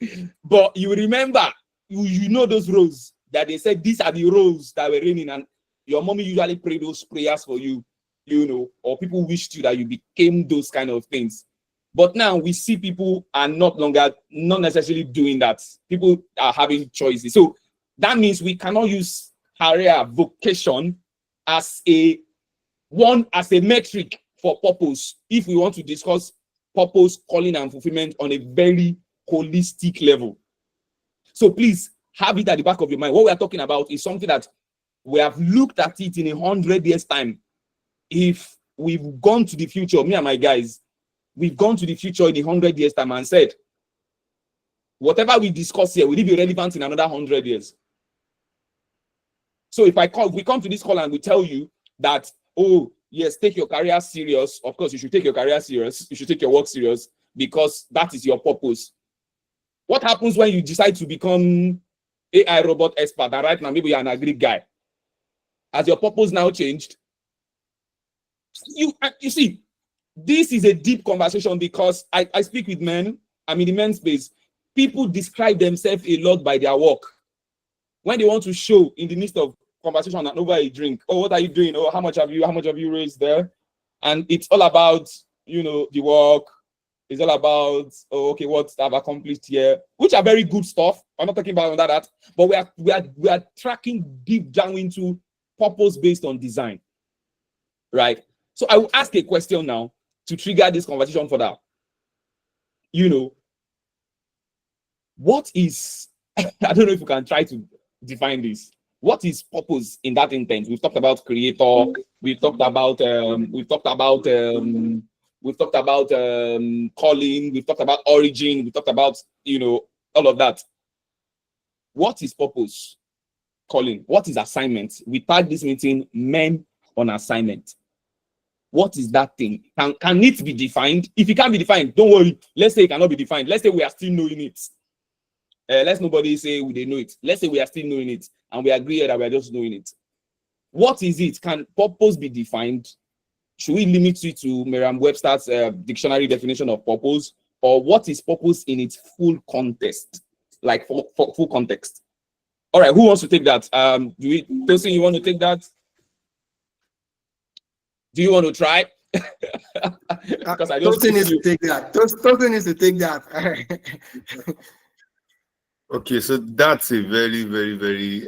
but you remember, you know those roles that they said these are the roles that were reigning, and your mommy usually pray those prayers for you, you know, or people wished you that you became those kind of things. But now we see people are not necessarily doing that. People are having choices. So that means we cannot use career vocation as a metric for purpose if we want to discuss purpose, calling, and fulfillment on a very holistic level. So please have it at the back of your mind. What we are talking about is something that we have looked at it in 100 years' time. If we've gone to the future, me and my guys, we've gone to the future in 100 years' time and said, whatever we discuss here, will it be relevant in another 100 years? So if we come to this call and we tell you that, oh, yes, take your career serious. Of course, you should take your career serious. You should take your work serious because that is your purpose. What happens when you decide to become AI robot expert? And right now, maybe you're an agri guy. Has your purpose now changed? You see, this is a deep conversation because I speak with men. I'm in the men's space. People describe themselves a lot by their work. When they want to show in the midst of conversation and over a drink, oh, what are you doing? Oh, how much have you raised there? And it's all about, you know, the work. It's all about, oh, okay, what I've accomplished here, which are very good stuff. I'm not talking about that, but we are tracking deep down into purpose based on design, right? So I will ask a question now to trigger this conversation further. You know, what is, I don't know if you can try to define this. What is purpose in that intent? We've talked about creator. We've talked about calling. We've talked about origin. We talked about, you know, all of that. What is purpose? Calling. What is assignment? We tag this meeting men on assignment. What is that thing? Can it be defined? If it can't be defined, don't worry. Let's say it cannot be defined. Let's say we are still knowing it. Let's nobody say they know it. Let's say we are still knowing it, and we agree that we are just knowing it. What is it? Can purpose be defined? Should we limit it to Merriam-Webster's dictionary definition of purpose, or what is purpose in its full context, like for full context? All right, who wants to take that? Tosin, you want to take that? Do you want to try? Because I just Tosin needs to take that. Tosin needs to take that. Okay, so that's a very, very, very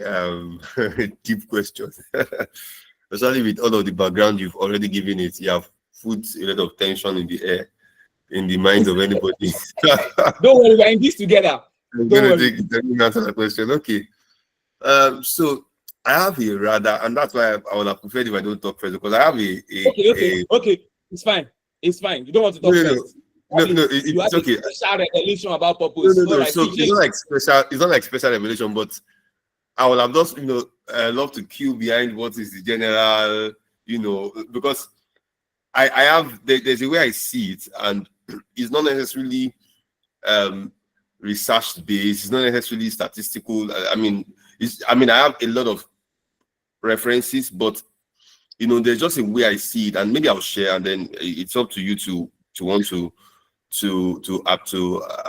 deep question. Especially with all of the background you've already given it, you have put a lot of tension in the air, in the minds of anybody. Don't worry, we're in this together. I'm going to answer the question. Okay. So I have a rather, and that's why I would have preferred if I don't talk first, because I have okay. It's fine. You don't want to talk first. It's okay. Special revelation about purpose. No. So it's not like special revelation, but I will have just, love to cue behind what is the general, because there's a way I see it, and it's not necessarily research based. It's not necessarily statistical. I have a lot of references, but there's just a way I see it, and maybe I'll share, and then it's up to you to want to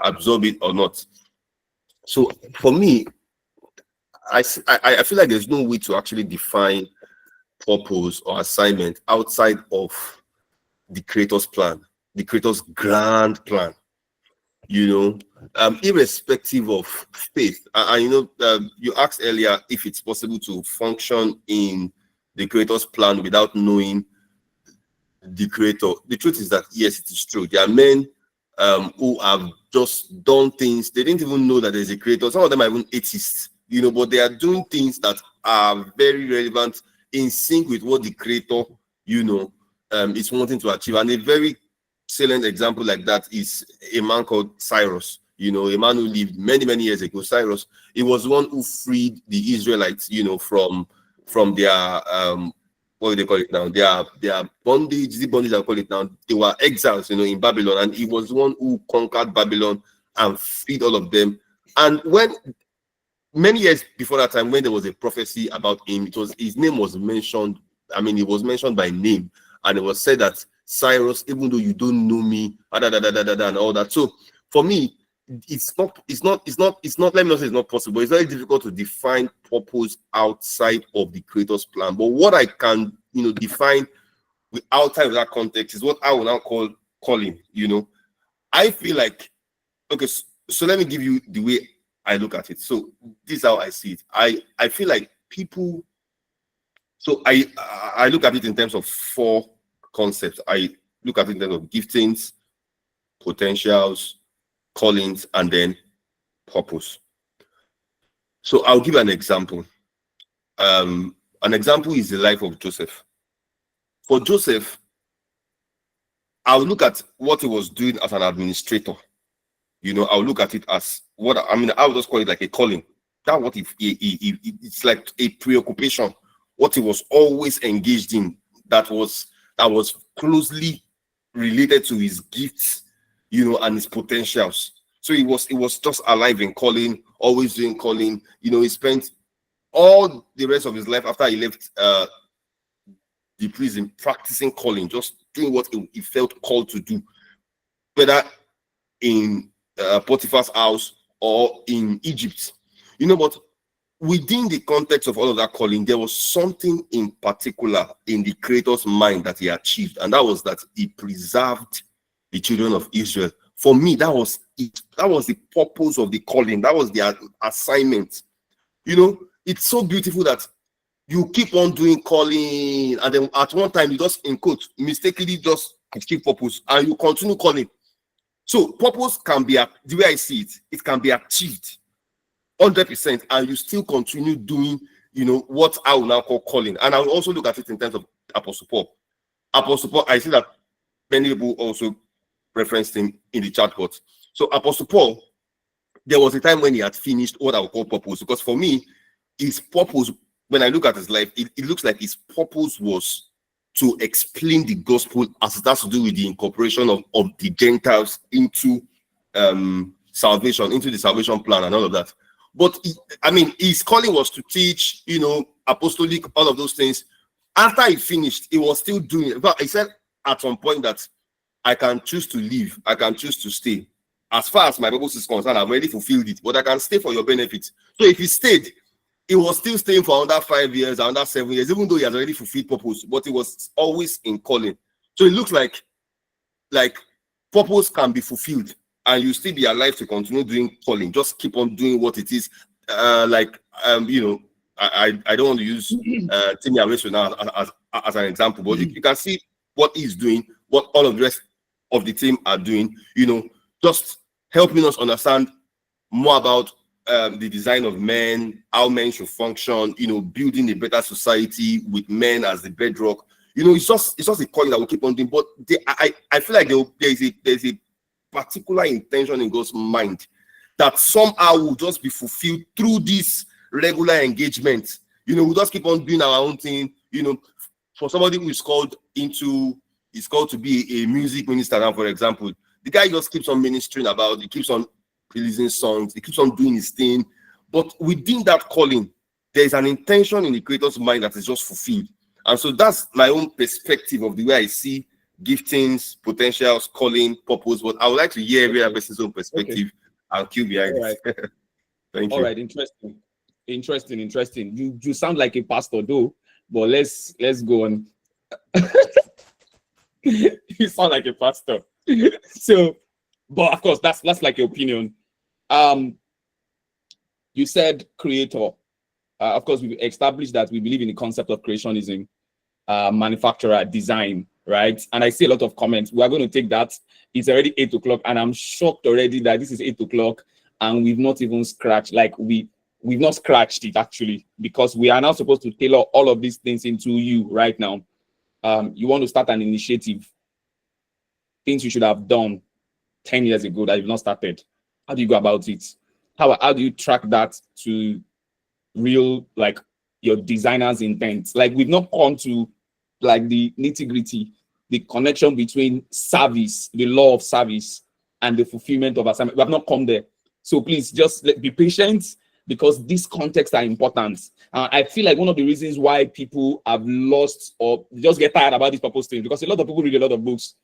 absorb it or not. So for me, I feel like there's no way to actually define purpose or assignment outside of the creator's plan, the creator's grand plan. Irrespective of faith. You asked earlier if it's possible to function in the creator's plan without knowing the creator. The truth is that yes, it is true. There are men who have just done things. They didn't even know that there's a creator. Some of them are even atheists, but they are doing things that are very relevant, in sync with what the creator, is wanting to achieve. And a very salient example like that is a man called Cyrus. A man who lived many, many years ago. Cyrus, he was the one who freed the Israelites, from their what do they call it now? Their bondage, the bondage I call it now. They were exiles, in Babylon, and he was the one who conquered Babylon and freed all of them. And when many years before that time, when there was a prophecy about him, his name was mentioned I mean, it was mentioned by name, and it was said that Cyrus, even though you don't know me, and all that. So for me, it's not, let me not say it's not possible. It's very difficult to define purpose outside of the creator's plan. But what I can, define outside of that context is what I will now call calling. I feel like, okay, so let me give you the way I look at it. So this is how I see it. I feel like people, so I look at it in terms of 4 concepts. I look at it in terms of giftings, potentials, callings, and then purpose. So I'll give an example. An example is the life of Joseph. For Joseph, I'll look at what he was doing as an administrator. I'll look at it as I would just call it like a calling. That's what it's like a preoccupation. What he was always engaged in, that was closely related to his gifts, and his potentials. So he was just alive in calling, always doing calling. He spent all the rest of his life after he left the prison practicing calling, just doing what he felt called to do, whether in Potiphar's house or in Egypt. But within the context of all of that calling, there was something in particular in the creator's mind that he achieved, and that was that he preserved the children of Israel. For me, that was it. That was the purpose of the calling. That was the assignment. It's so beautiful that you keep on doing calling, and then at one time you just, in quote, mistakenly just achieve purpose, and you continue calling. So purpose can be, the way I see it, it can be achieved 100%, and you still continue doing, what I will now call calling. And I will also look at it in terms of Apostle Paul. Apostle Paul, I see that many people also referenced him in the chat box. So Apostle Paul, there was a time when he had finished what I would call purpose, because for me, his purpose, when I look at his life, it looks like his purpose was to explain the gospel as it has to do with the incorporation of the Gentiles into salvation, into the salvation plan and all of that. But his calling was to teach, apostolic, all of those things. After he finished, he was still doing it. But he said at some point that I can choose to leave, I can choose to stay. As far as my purpose is concerned, I've already fulfilled it, but I can stay for your benefit. So if he stayed, he was still staying for another 5 years, another 7 years, even though he has already fulfilled purpose, but he was always in calling. So it looks like purpose can be fulfilled and you still be alive to continue doing calling. Just keep on doing what it is. I don't want to use Timmy Aweso now as an example, but you can see what he's doing, what all of the rest of the team are doing, just helping us understand more about the design of men, how men should function, building a better society with men as the bedrock. It's just a calling that we keep on doing. But I feel like there's a particular intention in God's mind that somehow will just be fulfilled through this regular engagement. We'll just keep on doing our own thing. For somebody who is called to be a music minister now, for example, the guy just keeps on ministering about, he keeps on releasing songs, he keeps on doing his thing. But within that calling, there's an intention in the creator's mind that is just fulfilled. And so that's my own perspective of the way I see giftings, potentials, calling, purpose. But I would like to hear every other person's own perspective. Okay. I'll cue behind it. Thank you. All right, interesting. You sound like a pastor though, but let's go on. You sound like a pastor. So, but of course, that's like your opinion. You said creator. Of course, we've established that we believe in the concept of creationism, manufacturer, design, right? And I see a lot of comments. We are going to take that. It's already 8 o'clock, and I'm shocked already that this is 8 o'clock, and we've not even scratched. Like we've not scratched it actually, because we are now supposed to tailor all of these things into you right now. You want to start an initiative, things you should have done 10 years ago that you've not started. How do you go about it? How do you track that to real, like, your designer's intent? Like, we've not come to like the nitty-gritty, the connection between service, the law of service, and the fulfillment of assignment. We have not come there. So please just be patient. because these contexts are important. I feel like one of the reasons why people have lost or just get tired about this purpose thing, because a lot of people read a lot of books,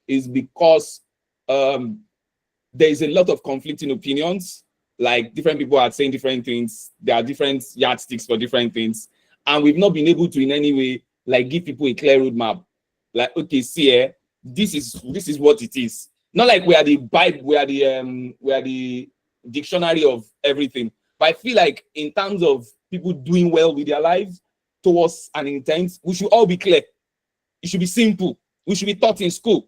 is because there is a lot of conflicting opinions. Like different people are saying different things. There are different yardsticks for different things, and we've not been able to in any way like give people a clear roadmap. Like, okay, see, this is what it is. Not like we are the Bible, we are the dictionary of everything. But I feel like in terms of people doing well with their lives towards an intent, we should all be clear. It should be simple. We should be taught in school,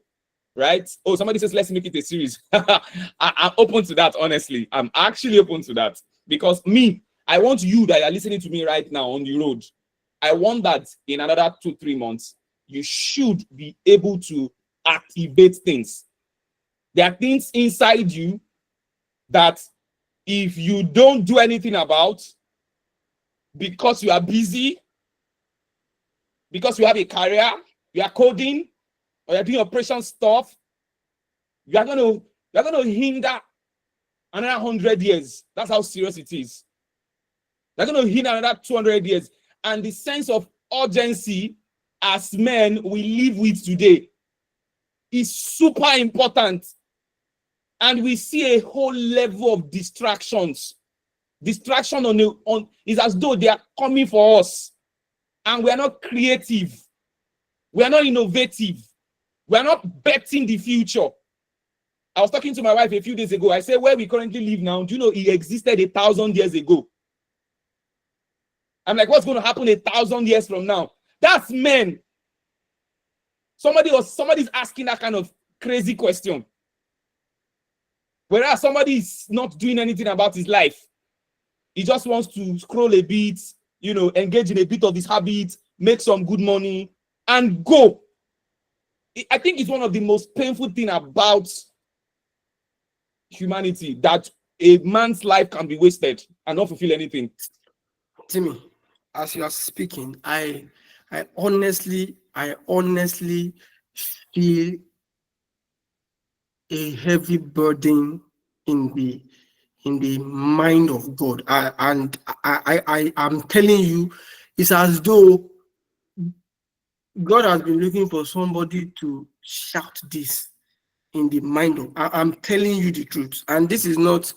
right? Oh, somebody says, let's make it a series. I'm open to that, honestly. I'm actually open to that. Because I want you that are listening to me right now on the road. I want that in another 2-3 months, you should be able to activate things. There are things inside you that if you don't do anything about, because you are busy, because you have a career, you are coding, or you're doing operation stuff, you're gonna hinder another 100 years. That's how serious it is. They're gonna hinder another 200 years. And the sense of urgency as men we live with today is super important. And we see a whole level of distractions. Distraction is as though they are coming for us. And we are not creative. We are not innovative. We are not betting the future. I was talking to my wife a few days ago. I said, where we currently live now, do you know it existed 1,000 years ago? I'm like, what's going to happen 1,000 years from now? That's men. Somebody's asking that kind of crazy question. Whereas somebody is not doing anything about his life. He just wants to scroll a bit, engage in a bit of his habit, make some good money, and go. I think it's one of the most painful things about humanity, that a man's life can be wasted and not fulfill anything. Timmy, as you are speaking, I honestly feel a heavy burden in the mind of God. I am telling you, it's as though God has been looking for somebody to shout this in the mind of. I'm telling you the truth, and this is not.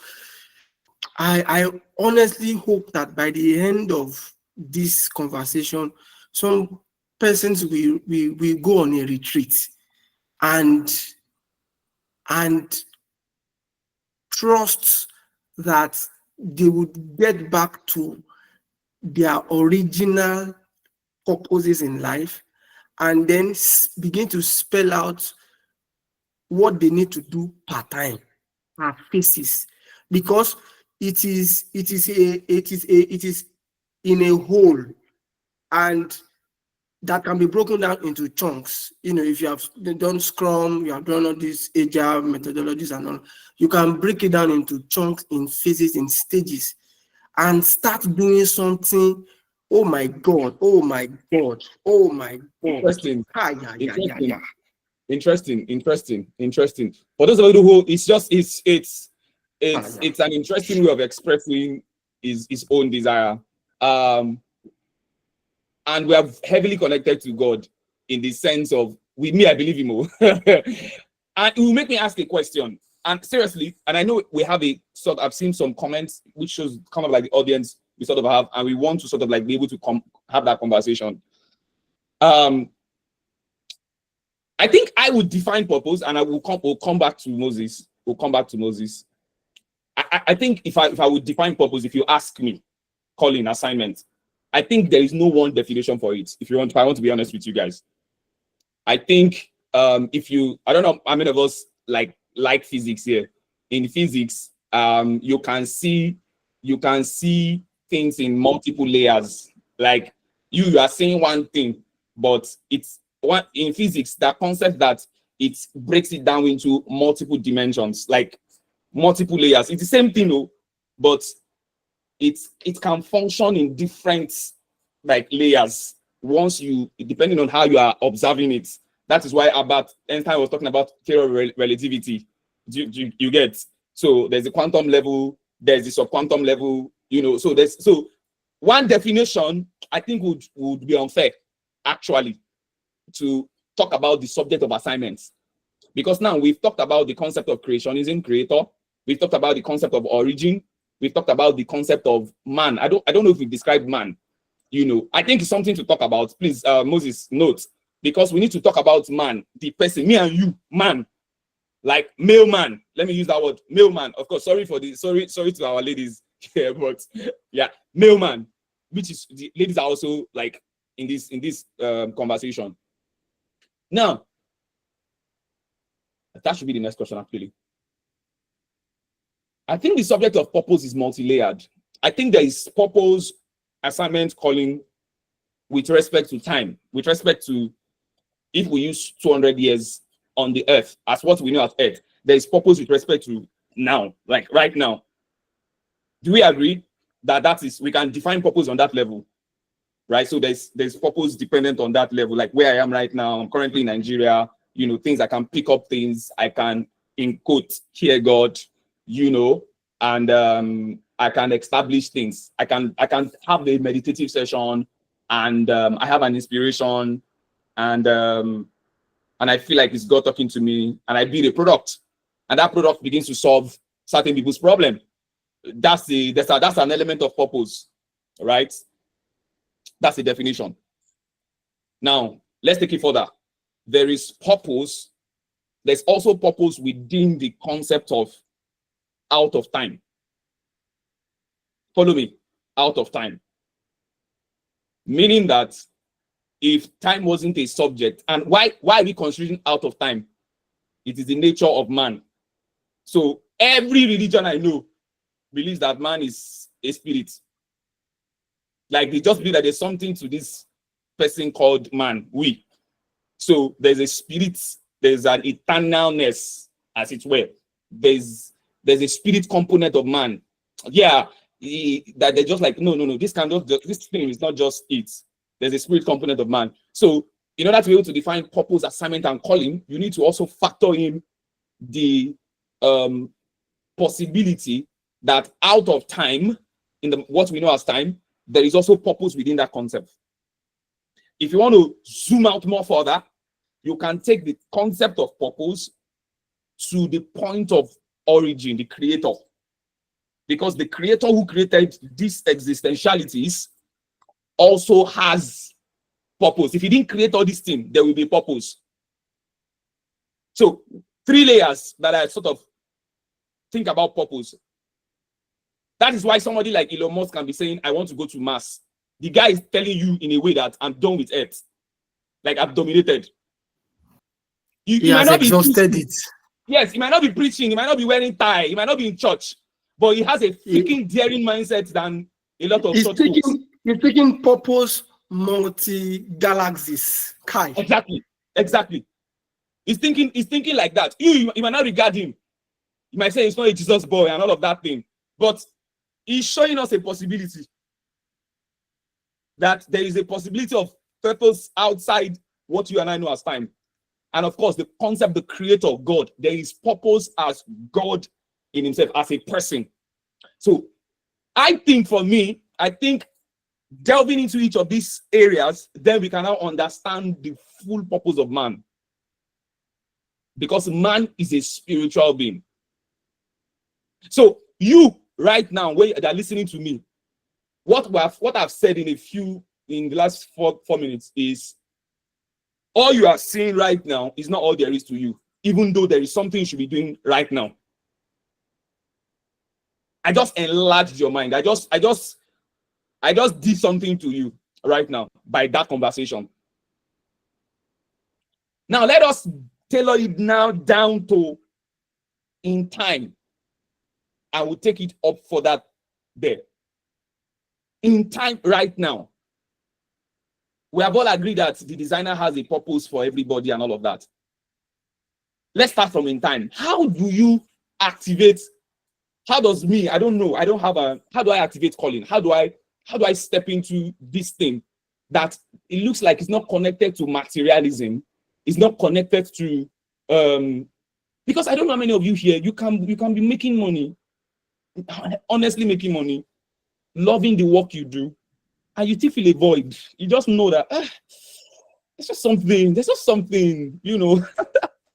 I honestly hope that by the end of this conversation, some persons will go on a retreat and trust that they would get back to their original purposes in life, and then begin to spell out what they need to do part-time, per phases, because it is in a whole, and that can be broken down into chunks. If you have done Scrum, you have done all these agile methodologies and all, you can break it down into chunks, in phases, in stages, and start doing something. Oh my God! Oh my God! Oh my God! Interesting. For those of you who, it's an interesting way of expressing his own desire. And we are heavily connected to God in the sense of, with me, I believe him more. And it will make me ask a question. And seriously, and I know we have I've seen some comments which shows kind of like the audience we sort of have, and we want to sort of like be able to have that conversation. I think I would define purpose, and we'll come back to Moses. We'll come back to Moses. I think if I would define purpose, if you ask me, calling assignment, I think there is no one definition for it. If I want to be honest with you guys, I think I don't know how many of us like physics here. In physics, you can see things in multiple layers. Like you are saying one thing, but it's one in physics, that concept that it breaks it down into multiple dimensions, like multiple layers. It's the same thing, though, but it can function in different like layers once depending on how you are observing it. That is why Albert Einstein was talking about theory of relativity. You get? So there's a quantum level, there's the subquantum level, So one definition I think would be unfair, actually, to talk about the subject of assignments. Because now we've talked about the concept of creationism, creator. We've talked about the concept of origin. We've talked about the concept of man. I don't know if we described man. I think it's something to talk about. Please, Moses, note, because we need to talk about man, the person, me and you, man, like male man. Let me use that word, male man. Of course, sorry to our ladies here, but yeah, male man, which is the ladies are also like in this conversation. Now, that should be the next question, actually. I think the subject of purpose is multi-layered. I think there is purpose, assignment, calling with respect to time, with respect to if we use 200 years on the earth as what we know as earth, there is purpose with respect to now, like right now. Do we agree that we can define purpose on that level, right? So there's purpose dependent on that level, like where I am right now. I'm currently in Nigeria. Things I can pick up things, I can, in quotes, hear God, and I can establish things. I can have a meditative session, and I have an inspiration, and I feel like it's God talking to me, and I build a product, and that product begins to solve certain people's problem. That's an element of purpose, right? That's the definition. Now, let's take it further. There is purpose. There's also purpose within the concept of out of time. Follow me, out of time. Meaning that if time wasn't a subject, and why are we considering out of time? It is the nature of man. So every religion I know believes that man is a spirit. Like they just believe that there's something to this person called man, we. So there's a spirit, there's an eternalness, as it were. There's a spirit component of man. Yeah, that they're just like, no, this thing is not just it. There's a spirit component of man. So in order to be able to define purpose, assignment, and calling, you need to also factor in the possibility that out of time, what we know as time, there is also purpose within that concept. If you want to zoom out more further, you can take the concept of purpose to the point of origin, the creator. Because the creator who created these existentialities also has purpose. If he didn't create all these things, there will be purpose. So 3 layers that I sort of think about purpose. That is why somebody like Elon Musk can be saying, I want to go to Mars. The guy is telling you in a way that I'm done with Earth. Like I've dominated. He has exhausted it. Yes, he might not be preaching, he might not be wearing tie, he might not be in church, but he has a freaking daring mindset than a lot of church folks. He's taking purpose multi-galaxies. Kai. Exactly. He's thinking like that. You might not regard him. You might say he's not a Jesus boy and all of that thing, but he's showing us a possibility that there is a possibility of purpose outside what you and I know as time. And of course, the concept, the creator of God, there is purpose as God in himself, as a person. So I think for me, delving into each of these areas, then we can now understand the full purpose of man. Because man is a spiritual being. So you right now, when you're listening to me, what I've said in the last four minutes is all you are seeing right now is not all there is to you, even though there is something you should be doing right now. I just enlarged your mind. I just did something to you right now by that conversation. Now let us tailor it now down to in time. I will take it up for that there. In time right now. We have all agreed that the designer has a purpose for everybody and all of that. Let's start from in time. How do you activate? How does me? I don't know. How do I activate calling? How do I step into this thing that it looks like it's not connected to materialism? It's not connected to because I don't know how many of you here you can be making money, honestly making money, loving the work you do, and you still feel a void. You just know that it's just something. There's just something, you know.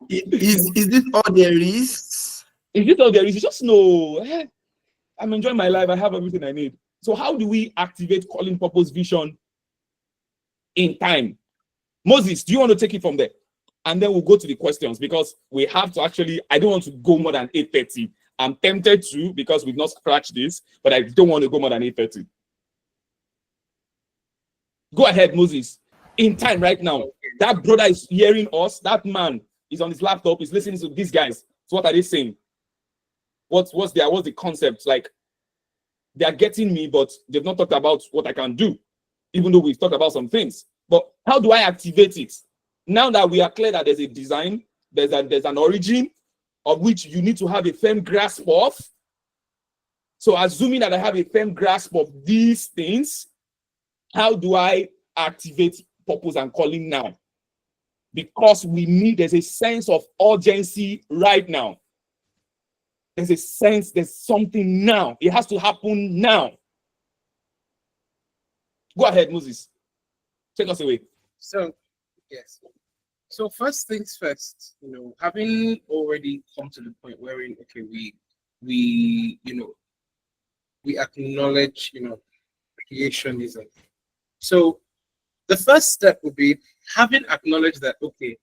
Is this all there is? Is this all there is? You just know. I'm enjoying my life. I have everything I need. So how do we activate calling, purpose, vision in time? Moses, do you want to take it from there? And then we'll go to the questions, because we have to actually, I don't want to go more than 8:30. I'm tempted to, because we've not scratched this, but I don't want to go more than 8:30. Go ahead, Moses. In time right now. That brother is hearing us. That man is on his laptop, is listening to these guys. So what are they saying? What's the concept? Like, they are getting me, but they've not talked about what I can do, even though we've talked about some things. But how do I activate it? Now that we are clear that there's a design, there's an origin of which you need to have a firm grasp of. So assuming that I have a firm grasp of these things, how do I activate purpose and calling now? Because there's a sense of urgency right now. There's a sense, there's something now. It has to happen now. Go ahead, Moses. Take us away. So, yes. So first things first, having already come to the point wherein, okay, we acknowledge, creationism. So the first step would be having acknowledged that, okay,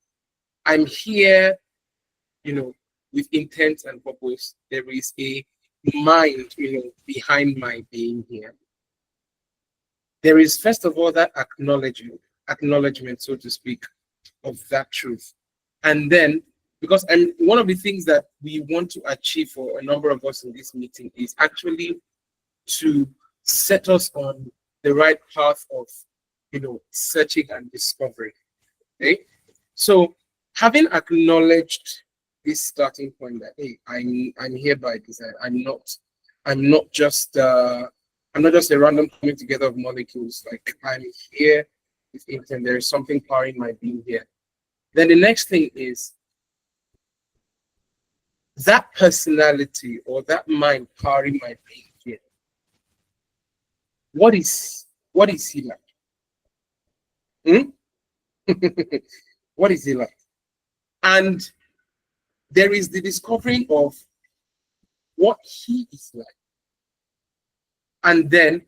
I'm here, with intent and purpose. There is a mind, behind my being here. There is, first of all, that acknowledgement, so to speak, of that truth. And then, because one of the things that we want to achieve for a number of us in this meeting is actually to set us on the right path of, searching and discovery. Okay? So having acknowledged this starting point that, hey, I'm here by design. I'm not just a random coming together of molecules. Like, I'm here with intent. There is something powering my being here. Then the next thing is that personality or that mind powering my being here. What is he like? What is he like? And there is the discovering of what he is like. And then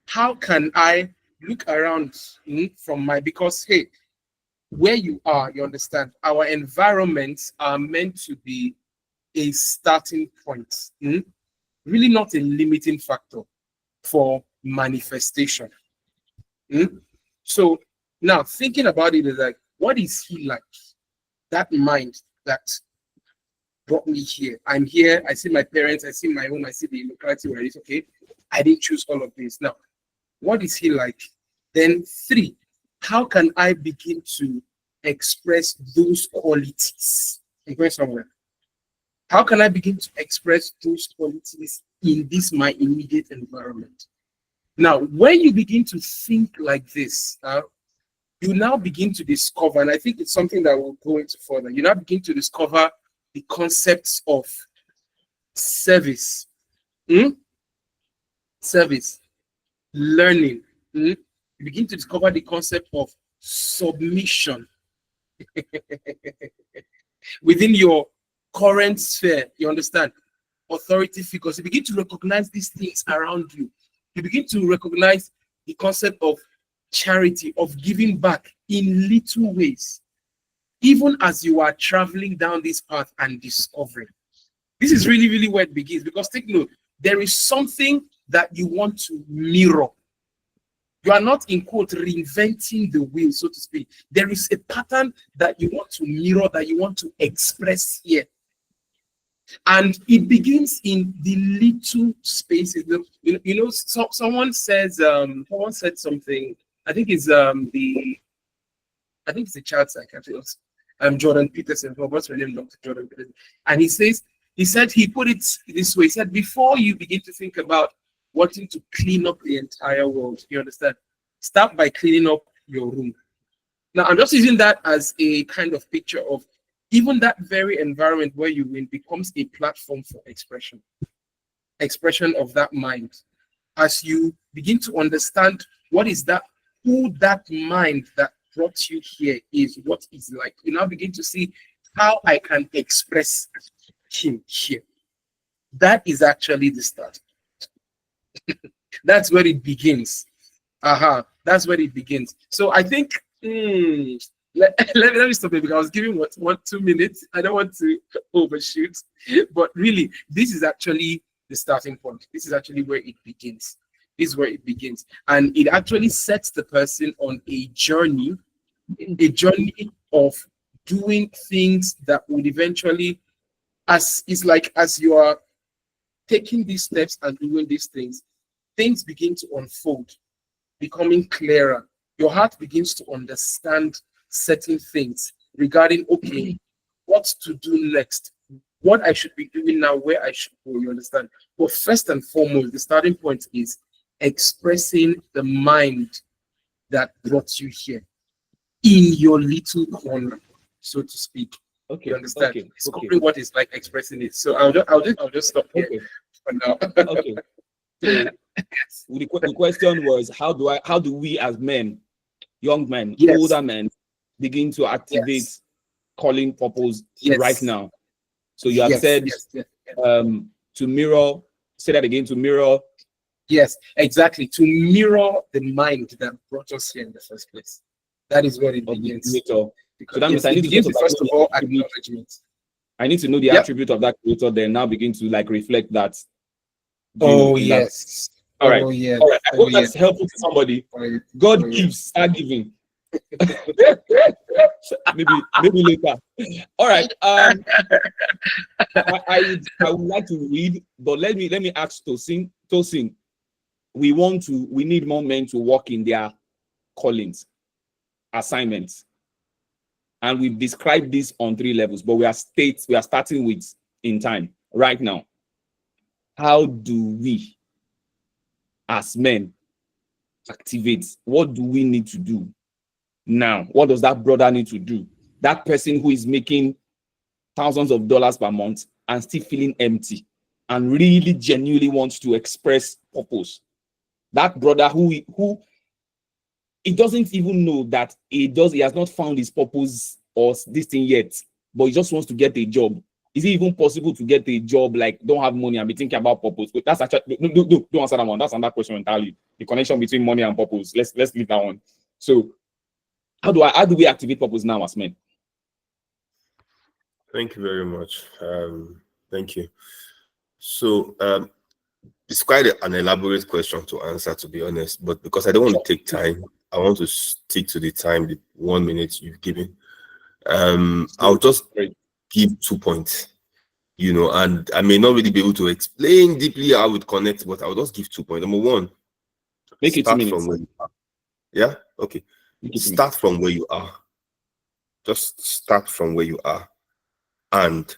how can I look around because, hey, where you are, you understand, our environments are meant to be a starting point, really not a limiting factor for manifestation. So now thinking about it is like, what is he like? That mind that brought me here. I'm here, I see my parents, I see my home, I see the locality where it's okay. I didn't choose all of this. Now, what is he like? Then 3, how can I begin to express those qualities? I'm going somewhere. How can I begin to express those qualities in this my immediate environment? Now, when you begin to think like this, you now begin to discover, and I think it's something that we'll go into further, you now begin to discover the concepts of service, service, learning. You begin to discover the concept of submission within your current sphere. You understand? Authority figures. You begin to recognize these things around you. You begin to recognize the concept of charity, of giving back in little ways, even as you are traveling down this path and discovering. This is really, really where it begins, because take note, there is something that you want to mirror. You are not, in quote, reinventing the wheel, so to speak. There is a pattern that you want to mirror, that you want to express here. And it begins in the little spaces. Someone said something. I think it's the child psychiatrist, Jordan Peterson. What's her name, Dr. Jordan Peterson? And he put it this way. He said, before you begin to think about wanting to clean up the entire world, you understand, start by cleaning up your room. Now, I'm just using that as a kind of picture of even that very environment where you win becomes a platform for expression of that mind. as you begin to understand what is that, who that mind that brought you here is, what is like, you now begin to see how I can express him here. That is actually the start. That's where it begins. That's where it begins. So I think let me stop it because I was giving what 2 minutes. I don't want to overshoot, but really, this is actually the starting point. This is actually where it begins. This is where it begins, and it actually sets the person on a journey of doing things that would eventually, as you are taking these steps and doing these things begin to unfold, becoming clearer. Your heart begins to understand certain things regarding, okay, what to do next, what I should be doing now, where I should go, you understand? But first and foremost, the starting point is expressing the mind that brought you here in your little corner, so to speak. Okay. You understand? Okay. Discovering what it's like expressing it. So I'll just stop here for now. Okay. So the question was, how do we as men, young men, Yes. older men, begin to activate Yes. calling purpose Yes. right now? So you have said yes. to mirror, say that again, to mirror. Yes, exactly. To mirror the mind that brought us here in the first place. That is where it of the begins. creator. Because So that means I it need to begins first with, first of all, acknowledgement. I need to know the Yep. attribute of that creator, then now begin to like reflect that. Oh, in that. yes. All right. Oh, yes. All right. I Oh, hope that's helpful to somebody. yes. God Oh, yes. gives, start giving. maybe later. All right. I would like to read, but let me ask Tosin. We need more men to work in their callings, assignments. And we've described this on 3 levels, but we are starting with in time right now. How do we as men activate? What do we need to do now? What does that brother need to do? That person who is making thousands of dollars per month and still feeling empty and really genuinely wants to express purpose. That brother who he doesn't even know that he has not found his purpose or this thing yet, but he just wants to get a job. Is it even possible to get a job, like don't have money and be thinking about purpose? But that's actually don't answer that one. That's another question entirely. The connection between money and purpose. Let's leave that one. So how do we activate purpose now as men? Thank you very much. Thank you. So it's quite an elaborate question to answer, to be honest, but because I don't want to take time, I want to stick to the time, the 1 minute you've given. I'll just give 2 points, and I may not really be able to explain deeply how it connects, but I'll just give 2 points. Number one, Make it 2 minutes. From where you are. Yeah, okay. Start from where you are. Just start from where you are and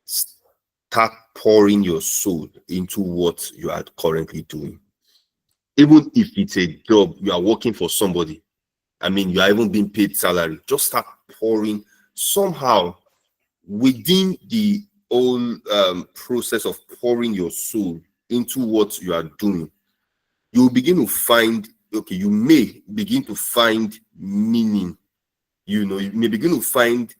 start pouring your soul into what you are currently doing. Even if it's a job, you are working for somebody. I mean, you are even being paid salary. Just start pouring somehow within the whole process of pouring your soul into what you are doing. You will begin to find, you may begin to find meaning. You may begin to find,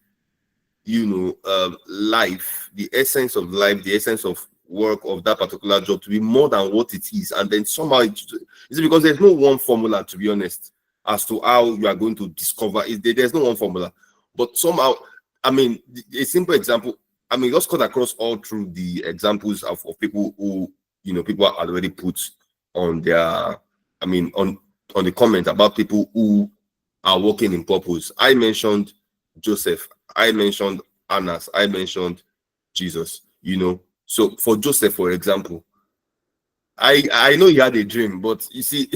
life, the essence of life, the essence of work of that particular job to be more than what it is. And then somehow it's because there's no one formula, to be honest, as to how you are going to discover it. There's no one formula, but somehow, I mean, a simple example, I mean, just cut across all through the examples of people who, people are already put on their, I mean, on the comment about people who are working in purpose. I mentioned Joseph, I mentioned Annas, I mentioned Jesus, So for Joseph, for example, I know he had a dream, but you see,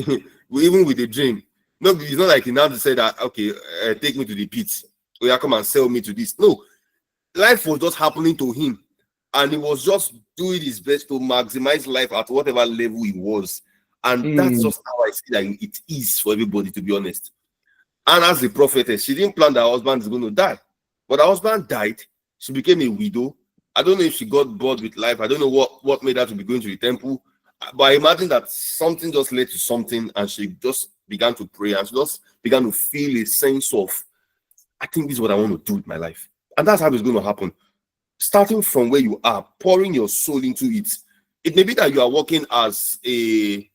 even with the dream, no, it's not like he now said that, okay, take me to the pit, or you come and sell me to this. No, life was just happening to him, and he was just doing his best to maximize life at whatever level he was. And that's just how I see that it is for everybody, to be honest. And as the prophetess, she didn't plan that her husband is going to die, but her husband died. She became a widow. I don't know if she got bored with life. I don't know what made her to be going to the temple but I imagine that something just led to something, and she just began to pray, and she just began to feel a sense of, I think this is what I want to do with my life. And that's how it's going to happen. Starting from where you are, pouring your soul into it. It may be that you are working as an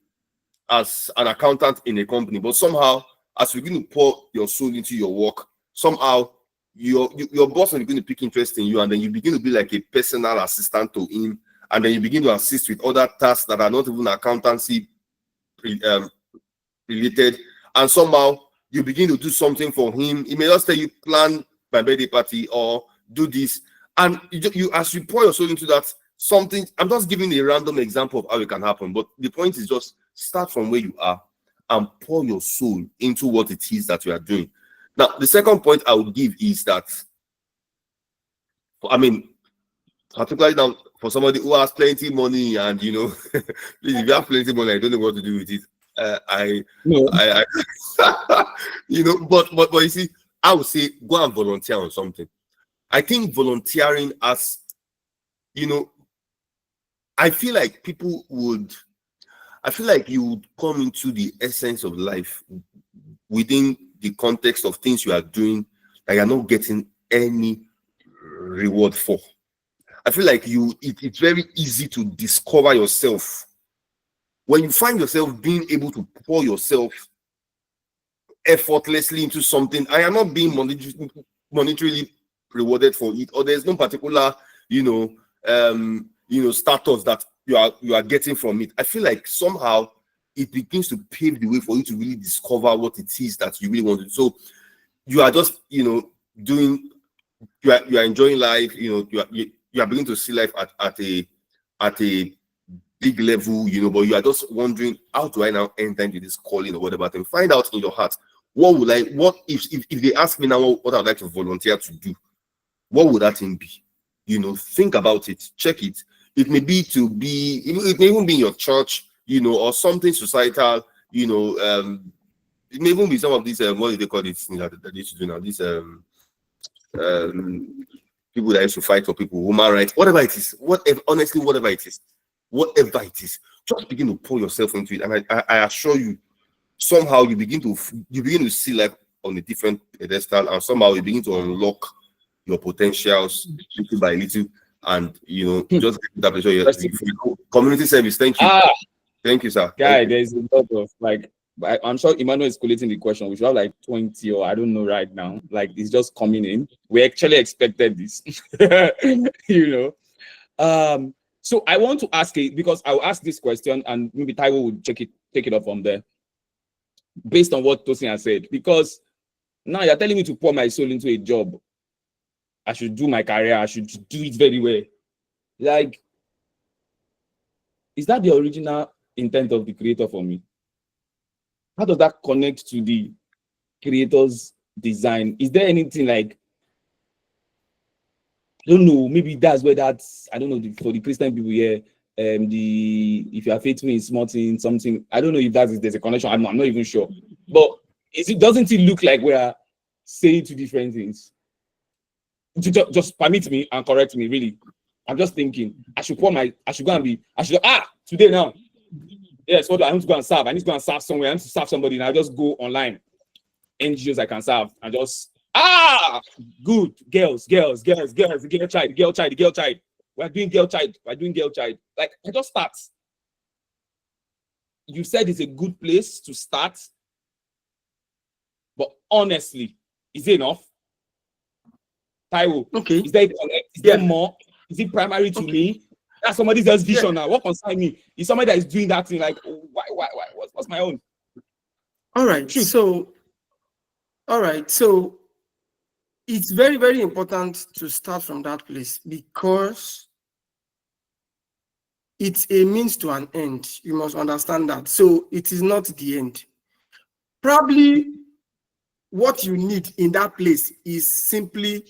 accountant in a company, but somehow, as you begin to pour your soul into your work, somehow your boss is going to pick interest in you, and then you begin to be like a personal assistant to him, and then you begin to assist with other tasks that are not even accountancy related, and somehow you begin to do something for him. He may just tell you, plan my birthday party or do this, and you as you pour your soul into that something. I'm just giving a random example of how it can happen, but the point is just start from where you are and pour your soul into what it is that you are doing. Now, the second point I would give is that, I mean, particularly now for somebody who has plenty money, and please, if you have plenty money, I don't know what to do with it. But you see, I would say go and volunteer on something. I think volunteering as, I feel like you would come into the essence of life within the context of things you are doing that you're not getting any reward for. I feel like it's very easy to discover yourself when you find yourself being able to pour yourself effortlessly into something. I am not being monetarily rewarded for it, or there's no particular status that you are getting from it. I feel like somehow it begins to pave the way for you to really discover what it is that you really want to do. So you are just you are enjoying life. You are beginning to see life at a big level, but you are just wondering, how do I now enter into this calling or whatever thing? Find out in your heart, what if they ask me now what I'd like to volunteer to do, what would that thing be? Think about it, check it. It may be it may even be in your church, or something societal, it may even be some of these what do they call it that they used to do now, these people that used to fight for people, human rights, whatever it is, whatever it is, just begin to pour yourself into it. And I assure you, somehow you begin to see life on a different pedestal, and somehow you begin to unlock your potentials little by little, and just that pleasure. Community service. Thank you. Thank you, sir. Guy, there's a lot of I'm sure Emmanuel is collating the question. We should have like 20 or I don't know right now. Like it's just coming in. We actually expected this. So I want to ask it because I will ask this question and maybe Taiwo will take it up from there. Based on what Tosin has said. Because now you're telling me to pour my soul into a job. I should do my career. I should do it very well. Like, is that the original intent of the creator for me? How does that connect to the creator's design? Is there anything like, I don't know, maybe that's where that's, I don't know, for the Christian people here, if you are faithful in small things, something, I don't know if there's a connection. I'm not even sure. But doesn't it look like we are saying two different things? Just permit me and correct me, really. I'm just thinking, today now. Yes, what do I need to go and serve? I need to go and serve somewhere. I need to serve somebody, and I just go online. NGOs I can serve, and just good girls, girl child. We're doing girl child. Like I just start. You said it's a good place to start, but honestly, is it enough? Taiwo, Okay. Is there more? Is it primary to me? That's somebody else's vision now. What concerns me? Is somebody that is doing that thing like, why? What's my own? All right. So it's very, very important to start from that place because it's a means to an end. You must understand that. So it is not the end. Probably what you need in that place is simply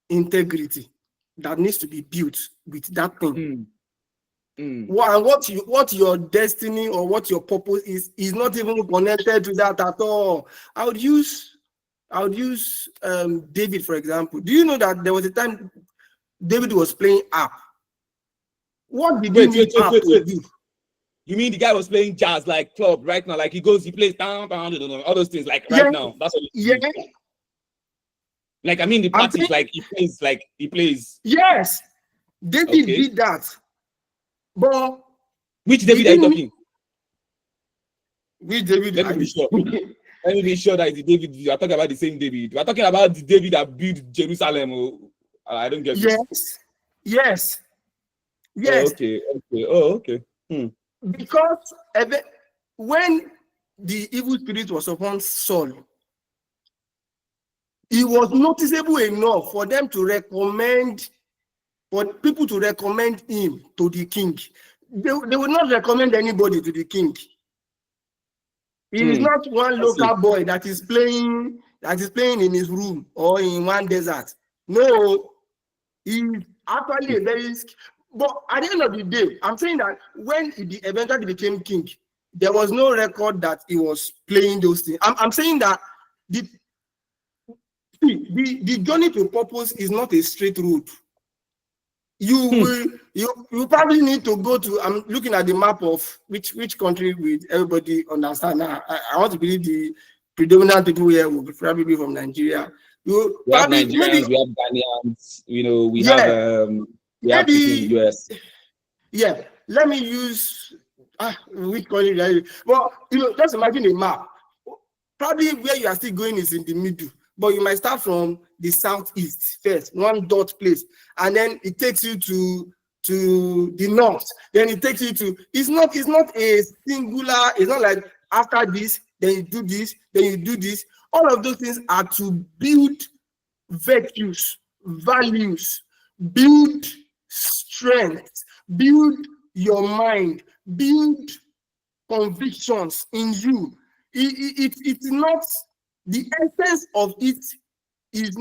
integrity that needs to be built with that thing. What your destiny or what your purpose is not even connected to that at all. I would use David, for example. Do you know that there was a time David was playing harp? What did he need harp to do? You mean the guy was playing jazz like club right now? Like he plays down, all those things like right now. That's what Yeah. Like I mean the I'm parties saying- like he plays. Yes, David Okay. did that. But Which he David are you didn't- talking? Which David? Let me be sure. Let me be sure that it's the David. You are talking about the same David. We are talking about the David that built Jerusalem. Oh, I don't get this. Yes. Oh, okay. Oh, okay. Because when the evil spirit was upon Saul, it was noticeable enough for them to recommend, for people to recommend him to the king. They would not recommend anybody to the king. He is not one local boy that is playing in his room or in one desert. No, he's actually a very. But at the end of the day, I'm saying that when he eventually became king, there was no record that he was playing those things. I'm saying that the journey to purpose is not a straight road. You probably need to go to. I'm looking at the map of which country will everybody understand now. I want to believe the predominant people here will probably be from Nigeria. You We have probably Nigerians, we have Ghanaians, we have people in the US. Yeah, let me use which country. Well, just imagine a map. Probably where you are still going is in the middle, but you might start from the southeast first, one dot place, and then it takes you to the north. Then it takes you to. It's not a singular. It's not like after this, then you do this, then you do this. All of those things are to build virtues, values, build strength, build your mind, build convictions in you. It's not the essence of it. It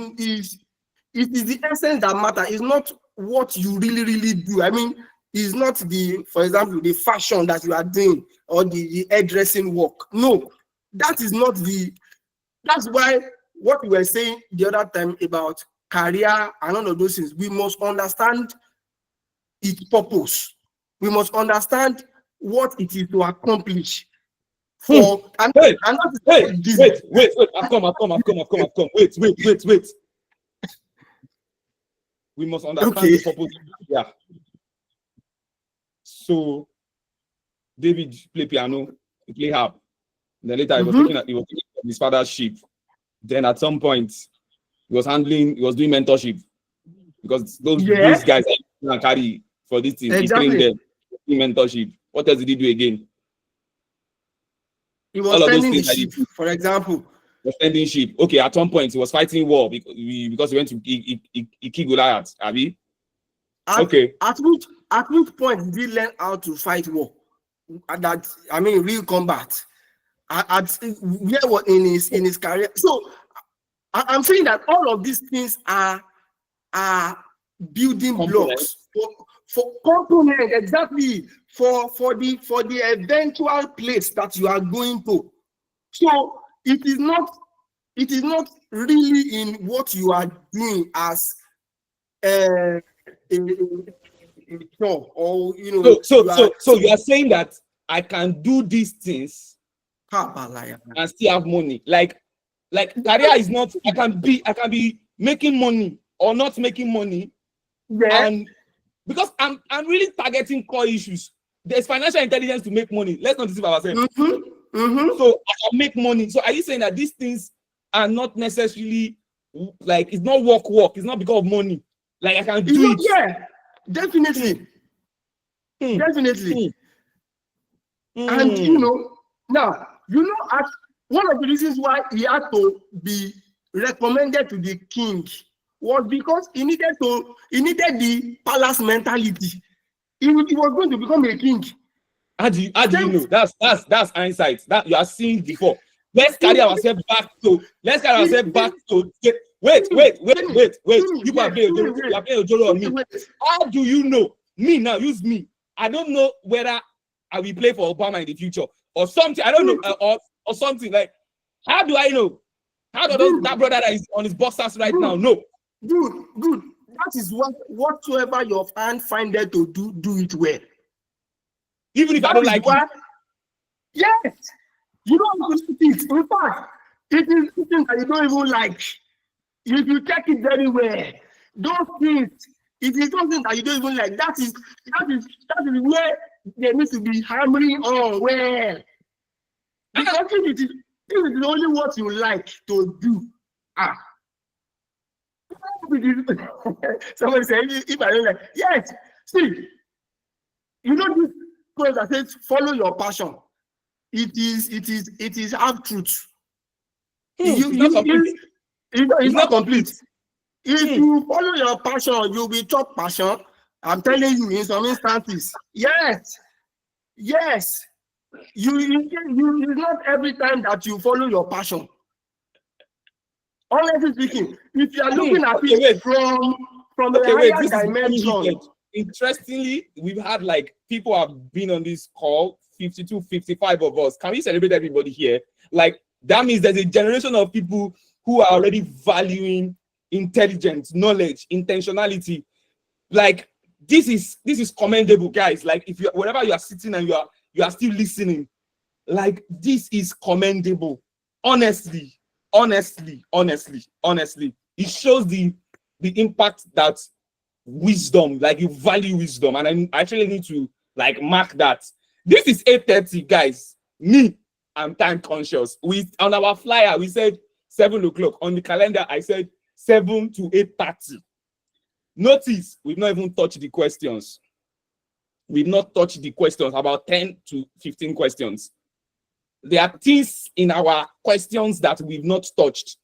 is the essence that matters. It's not what you really do. I mean, it's not for example, the fashion that you are doing or the hairdressing work. No, that is not that's why what we were saying the other time about career and all of those things, we must understand its purpose. We must understand what it is to accomplish. Wait. I've come. Wait. We must understand the purpose. Yeah. So David play piano, he play harp. Then later he was taking his father's sheep. Then at some point he was doing mentorship because those guys can carry for this team. Exactly. He trained them, mentorship. What else did he do again? He was tending the sheep, for example. Was tending sheep. Okay, at one point he was fighting war because he went to he killed Goliath. Abi? Okay. At which point did he learn how to fight war? Real combat. Where in his career. So I'm saying that all of these things are building blocks for component, exactly for the eventual place that you are going to. So it is not really in what you are doing as a job or So you are saying that I can do these things and still have money. Like career is not. I can be making money or not making money. Yeah. And because I'm really targeting core issues. There's financial intelligence to make money. Let's not deceive ourselves. So I can make money. So are you saying that these things are not necessarily like it's not work? It's not because of money. Like I can do it. Yeah, definitely. Definitely. And now one of the reasons why he had to be recommended to the king was because he needed the palace mentality. He was going to become a king. How do you know? That's hindsight. That you are seeing before. Let's carry ourselves back to. Wait. You are playing Ojoro on me. How do you know? Me now, use me. I don't know whether I will play for Obama in the future or something. I don't know or something like. How do I know? How does that brother that is on his boxers right now know? Good. That is whatsoever your hand find there to do it well. Even if I That don't is like it. why, yes, you don't have to see it. In fact, it is something that you don't even like. If you check it very well, those things, it is something that you don't even like. That is where they need to be hammering on well. Because if it is only what you like to do, somebody say if I don't like, yes, see, you know this quote that says follow your passion. It is half truth. It's not complete. It's not complete. If Hmm. you follow your passion, you'll be top passion. I'm telling you, in some instances, yes. It's not every time that you follow your passion. Honestly speaking, if you are looking at Okay, it wait. from a Okay, wait. higher This is funny dimension, heated. Interestingly, we've had like people have been on this call, 52, 55 of us. Can we celebrate everybody here? Like that means there's a generation of people who are already valuing intelligence, knowledge, intentionality. Like this is commendable, guys. Like if you wherever you are sitting and you are still listening, like this is commendable. Honestly, it shows the impact that wisdom, like you value wisdom, and I actually need to like mark that. This is 8:30, guys. Me, I'm time conscious. We on our flyer we said 7 o'clock. On the calendar I said 7 to 8:30. Notice we've not even touched the questions. We've not touched the questions, about 10 to 15 questions. There are things in our questions that we've not touched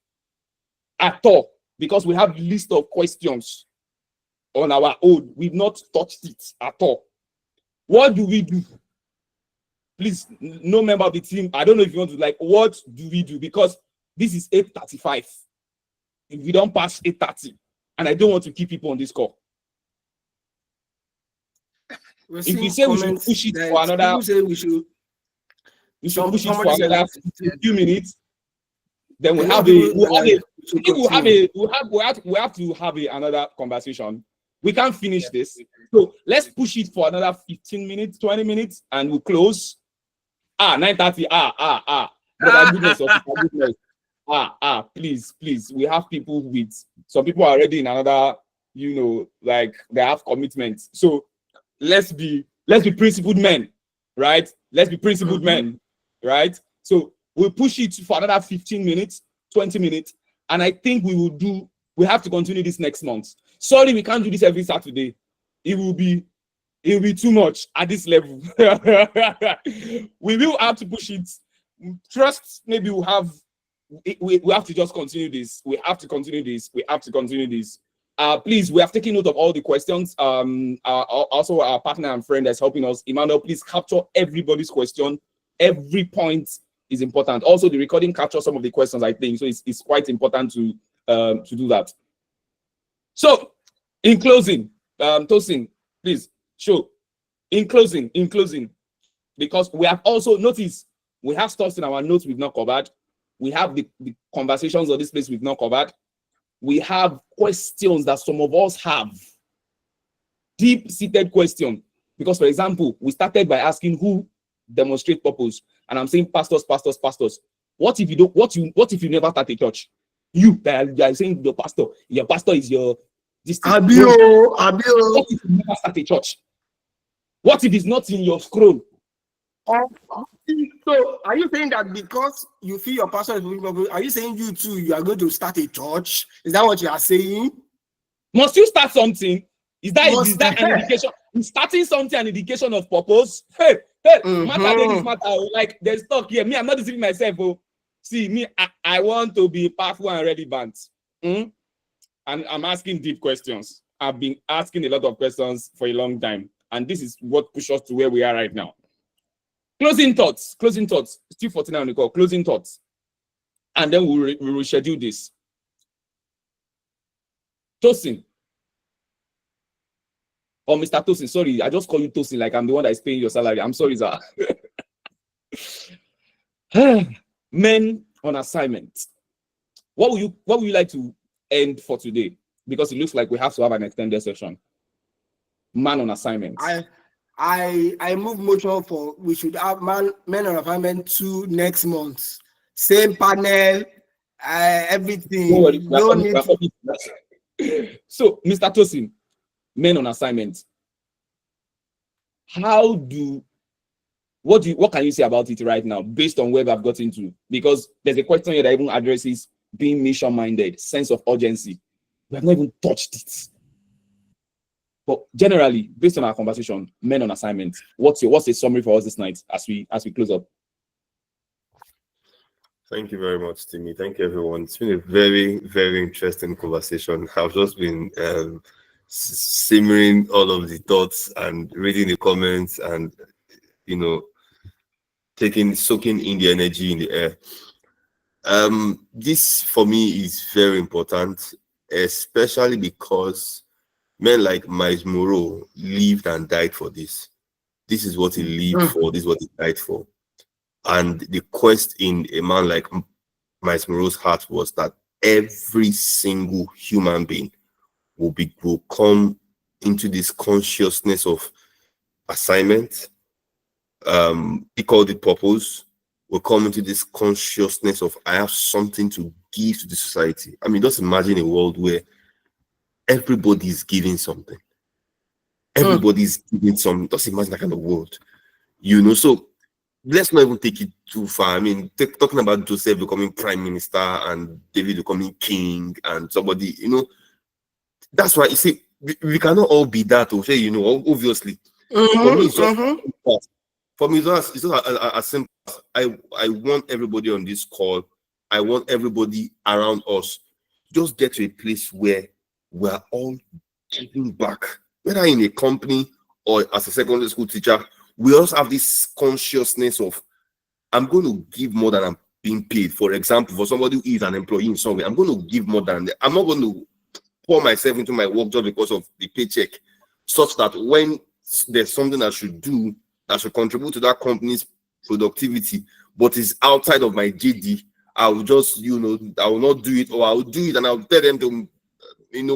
at all because we have a list of questions on our own. We've not touched it at all. What do we do? Please, no member of the team, I don't know if you want to like, what do we do? Because this is 8:35. If we don't pass 8:30, and I don't want to keep people on this call. we're If seeing we say we should comments push it that for another, people say we should push it for somebody said another that- few minutes, then a lot of people are like, we have to have another conversation. We can't finish this. So let's push it for another 15 minutes, 20 minutes, and we'll close. 9:30. Brother goodness, officer goodness. Please. We have people with some people are already in another, like they have commitments. So let's be principled men, right? Let's be principled men, right? So we'll push it for another 15 minutes, 20 minutes, and I think we have to continue this next month. Sorry, we can't do this every Saturday. It will be too much at this level. We will have to push it. Trust, maybe we have to just continue this. We have to continue this. Please, we have taken note of all the questions. Also our partner and friend that's helping us, Emmanuel, please capture everybody's question. Every point is important. Also, the recording captures some of the questions, I think. So it's quite important to do that. So, in closing, Tosin, please show. In closing, because we have also noticed we have stuff in our notes we've not covered. We have the conversations on this place we've not covered. We have questions that some of us have, deep-seated question. Because, for example, we started by asking who demonstrate purpose, and I'm saying pastors. What if you don't? What if you never start a church? You are saying your pastor is your this thing. What if you never start a church? What if it's not in your scroll? So are you saying that because you feel your pastor is moving purpose, are you saying you too you are going to start a church? Is that what you are saying? Must you start something? Is that an indication? Is starting something an indication of purpose? Hey, matter. Like there's talk here. Me, I'm not deceiving myself. Oh, see me, I want to be powerful and relevant. And I'm asking deep questions. I've been asking a lot of questions for a long time, and this is what pushes us to where we are right now. Closing thoughts. Still 49 on the call. Closing thoughts, and then we'll reschedule this. Tosin. Oh, Mr. Tosin, sorry, I just call you Tosin like I'm the one that is paying your salary. I'm sorry, sir. Men on assignment. What would you like to end for today? Because it looks like we have to have an extended session. Man on assignment. I move motion for we should have men on assignment 2 next month. Same panel, everything. Don't worry, No need to. So, Mr. Tosin, men on assignment. What can you say about it right now, based on where I've gotten to? Because there's a question here that even addresses being mission-minded, sense of urgency. We have not even touched it. But generally, based on our conversation, men on assignment, what's a summary for us this night as we close up? Thank you very much, Timmy. Thank you, everyone. It's been a very, very interesting conversation. I've just been simmering all of the thoughts and reading the comments and, soaking in the energy in the air. This, for me, is very important, especially because men like Miles Moreau lived and died for this. This is what he lived for. This is what he died for. And the quest in a man like Miles Moreau's heart was that every single human being will come into this consciousness of assignment. He called it purpose. Will come into this consciousness of I have something to give to the society. I mean, just imagine a world where everybody is giving something. Everybody's giving something. Just imagine that kind of world. So let's not even take it too far. I mean, talking about Joseph becoming prime minister and David becoming king and somebody, that's why you see, we cannot all be that, obviously. For me, it's just as simple as I want everybody on this call, I want everybody around us just get to a place where we're all giving back, whether in a company or as a secondary school teacher. We also have this consciousness of I'm going to give more than I'm being paid. For example, for somebody who is an employee in somewhere, I'm going to give more than I'm not going to pour myself into my work just because of the paycheck, such that when there's something I should do that should contribute to that company's productivity, but is outside of my JD, I will just, I will not do it, or I will do it and I'll tell them to,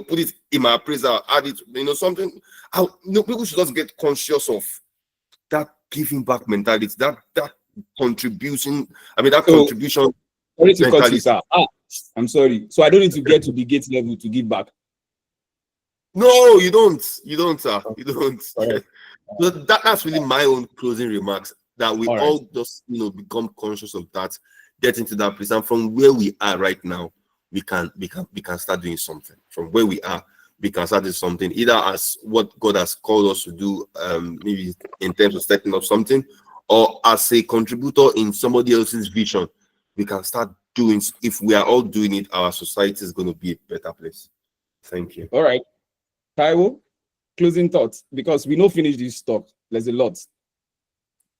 put it in my appraisal, add it, something. People should just get conscious of that giving back mentality, that contribution. I mean, that contribution. Sorry to cut you, sir. I'm sorry. So I don't need to get to the gate level to give back. No, you don't. You don't, sir. You don't. Right. So that's really my own closing remarks. That we all just become conscious of that, get into that place, and from where we are right now, we can start doing something. From where we are, we can start doing something, either as what God has called us to do, maybe in terms of setting up something, or as a contributor in somebody else's vision. We can start doing. If we are all doing it, our society is going to be a better place. Thank you. All right, Taiwo, closing thoughts, because we don't finish this talk. There's a lot.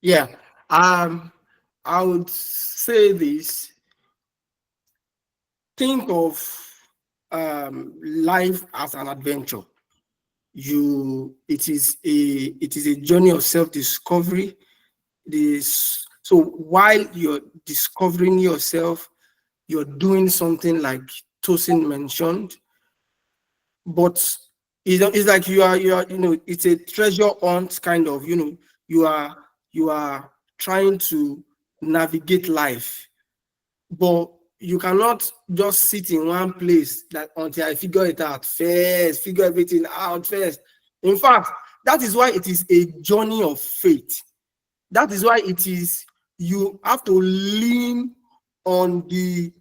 Yeah, I would say this. Think of life as an adventure. It is a journey of self-discovery. So while you're discovering yourself, you're doing something like Tosin mentioned, but it's like you are it's a treasure hunt kind of. You are trying to navigate life, but you cannot just sit in one place until I figure it out first, figure everything out first. In fact, that is why it is a journey of faith. That is why you have to lean on the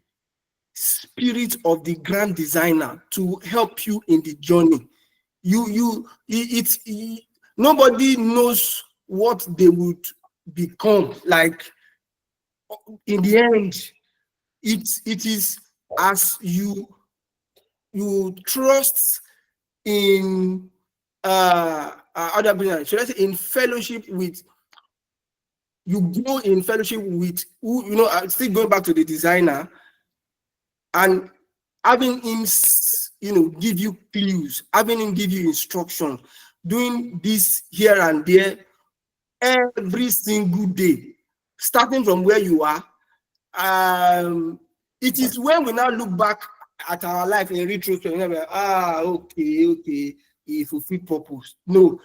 spirit of the grand designer to help you in the journey. Nobody knows what they would become. Like in the end, it is as you trust in other people. So let's say in fellowship with, you grow in fellowship with who, still going back to the designer and having him, give you clues, having him give you instructions, doing this here and there every single day, starting from where you are. It is when we now look back at our life in retrospect, okay, it fulfilled purpose. No,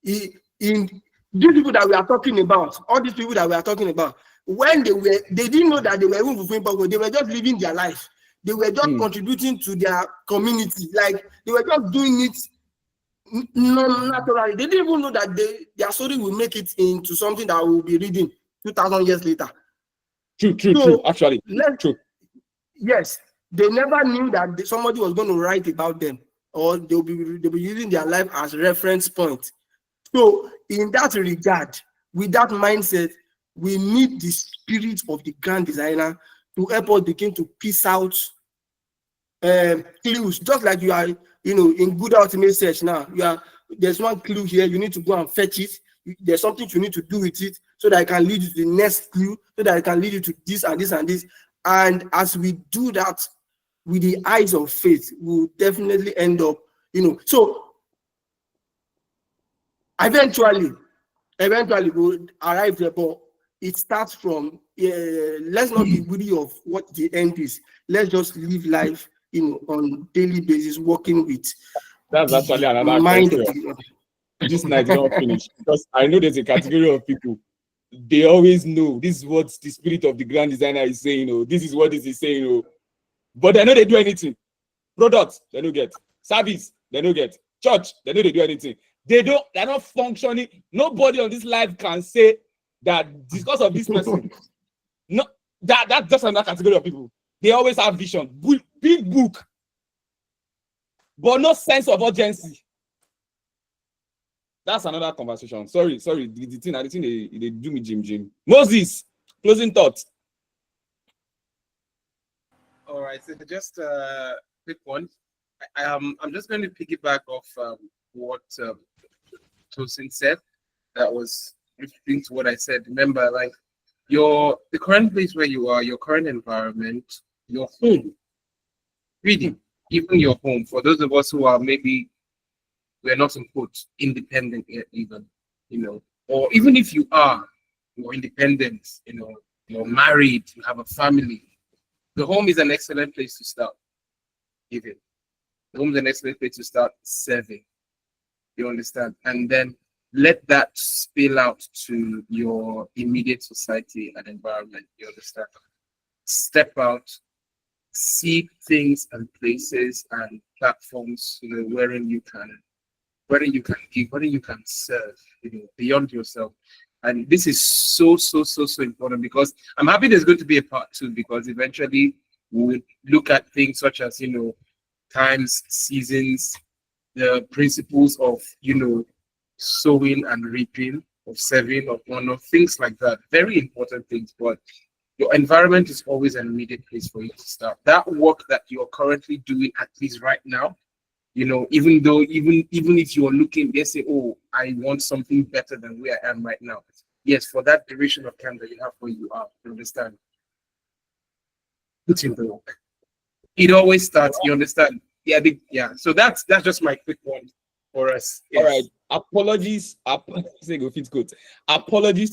in these people that we are talking about, all these people that we are talking about, when they didn't know that they were even fulfilling purpose. They were just living their life. They were just contributing to their community. Like they were just doing it naturally. They didn't even know that their story will make it into something that we'll be reading 2,000 years later. True. Actually, true. Yes, they never knew that somebody was going to write about them, or they'll be using their life as reference point. So, in that regard, with that mindset, we need the spirit of the grand designer to help us begin to piece out clues. Just like you are, in good ultimate search now, there's one clue here, you need to go and fetch it. There's something you need to do with it so that it can lead you to the next clue, so that it can lead you to this and this and this. And as we do that with the eyes of faith, we'll definitely end up, so eventually we'll arrive there, but it starts from, let's not be greedy of what the end is. Let's just live life, on daily basis, working with. That's actually another question. This night is not finished, because I know there's a category of people, they always know this is what the spirit of the grand designer is saying, this is what this is saying, but they know they do anything. Products, they don't get. Service, they don't get. Church, they know they do anything. They're not functioning. Nobody on this life can say that because of this person. No, that's just another category of people. They always have vision, big book, but no sense of urgency. That's another conversation. Sorry. The thing they do me, Jim. Moses, closing thoughts. All right, so just a quick one. I'm just going to piggyback off what Tosin said. That was referring to what I said. Remember, like the current place where you are, your current environment, your home, really, even your home. For those of us who are maybe we're not in quotes independent yet, even, or even if you're independent, you're married, you have a family, the home is an excellent place to start giving. The home is an excellent place to start serving. You understand? And then let that spill out to your immediate society and environment. You understand? Step out, see things and places and platforms, wherein you can give, wherein you can serve, beyond yourself. And this is so important, because I'm happy there's going to be a part 2, because eventually we'll look at things such as, times, seasons, the principles of, sowing and reaping, of serving, of honor, things like that. Very important things, but your environment is always an immediate place for you to start. That work that you're currently doing, at least right now, even if you're looking, they say, oh, I want something better than where I am right now. Yes, for that duration of time that you have where you are, you understand? Put in the work. It always starts, you understand? Yeah. So that's just my quick one for us. Yes. All right. Apologies to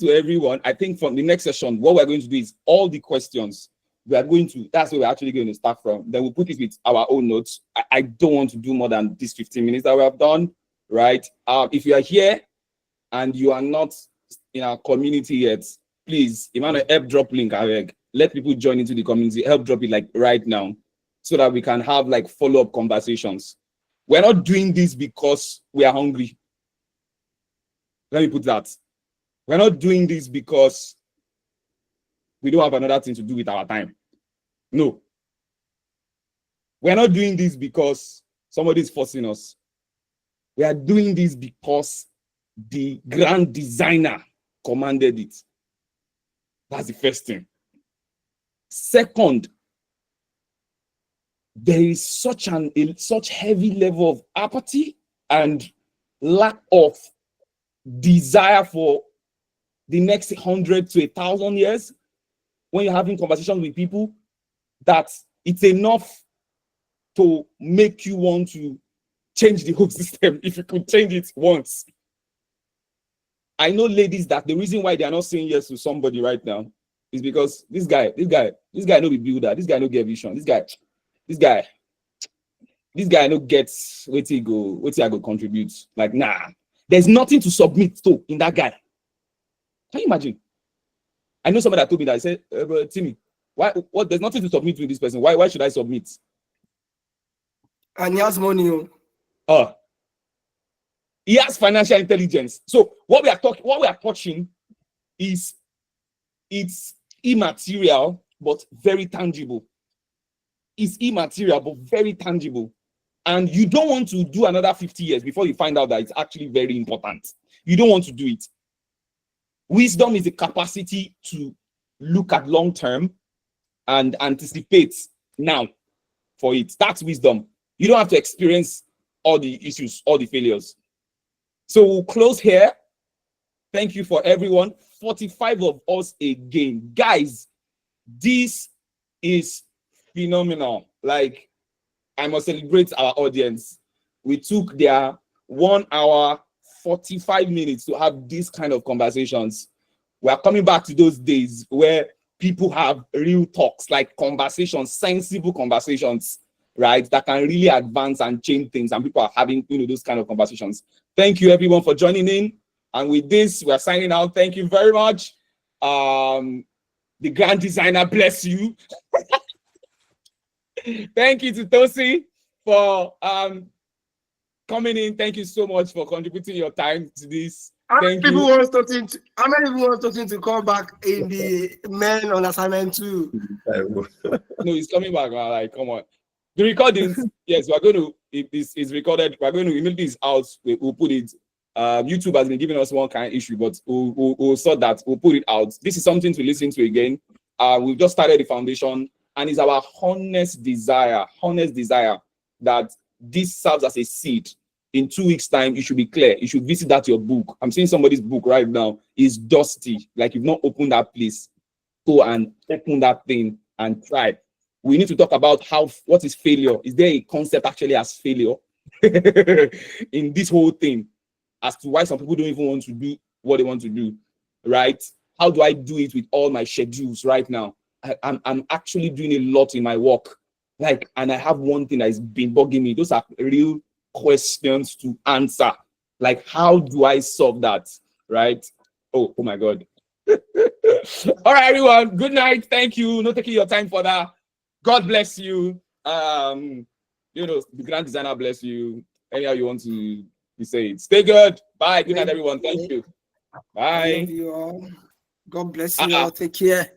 everyone. I think from the next session, what we're going to do is all the questions that's where we're actually going to start from. Then we'll put it with our own notes. I don't want to do more than this 15 minutes that we have done, right? If you are here and you are not in our community yet, please, Emmanuel, help drop link. Let people join into the community. Help drop it like right now, so that we can have like follow-up conversations. We're not doing this because we are hungry. Let me put that. We're not doing this because we don't have another thing to do with our time. No. We're not doing this because somebody's forcing us. We are doing this because the grand designer commanded it. That's the first thing. Second, there is such heavy level of apathy and lack of desire for the next 100 to 1,000 years when you're having conversations with people, that it's enough to make you want to change the whole system if you could change it once. I know ladies that the reason why they are not saying yes to somebody right now is because this guy no be builder, this guy no get vision, this guy no gets what he go contribute. Like, nah, there's nothing to submit to in that guy. Can you imagine? I know somebody that told me that. I said, but Timmy, why? What? There's nothing to submit with this person. Why should I submit? And he has money. Oh. He has financial intelligence. So what we are touching is it's immaterial but very tangible. It's immaterial but very tangible. And you don't want to do another 50 years before you find out that it's actually very important. You don't want to do it. Wisdom is the capacity to look at long term and anticipate now for it. That's wisdom. You don't have to experience all the issues, all the failures. So we'll close here. Thank you for everyone. 45 of us again. Guys, this is phenomenal. Like, I must celebrate our audience. We took their 1 hour, 45 minutes to have these kind of conversations. We are coming back to those days where people have real talks, like conversations, sensible conversations, right? That can really advance and change things. And people are having, those kind of conversations. Thank you, everyone, for joining in. And with this, we are signing out. Thank you very much. The grand designer, bless you. Thank you to Tosi for coming in. Thank you so much for contributing your time to this. How many Thank people you. want Tosin to come back in the men on assignment too? No, he's coming back. Like, come on. The recordings, yes, we're going to, it's recorded. We're going to, immediately it's out. We'll put it. YouTube has been giving us one kind of issue, but we'll sort that. We'll put it out. This is something to listen to again. We've just started the foundation, and it's our honest desire that this serves as a seed. In 2 weeks' time, you should be clear. You should visit that your book. I'm seeing somebody's book right now. It's dusty. Like, you've not opened that place. Go and open that thing and try. We need to talk about what is failure. Is there a concept actually as failure in this whole thing, as to why some people don't even want to do what they want to do, right? How do I do it with all my schedules right now? I'm actually doing a lot in my work, like, and I have one thing that has been bugging me. Those are real questions to answer. Like, how do I solve that, right? Oh my God. All right, everyone. Good night. Thank you. Not taking your time for that. God bless you. The grand designer bless you. Anyhow you want to say it. Stay good. Bye. Good night, everyone. Thank you. I Bye. love you all. God bless you all. Take care.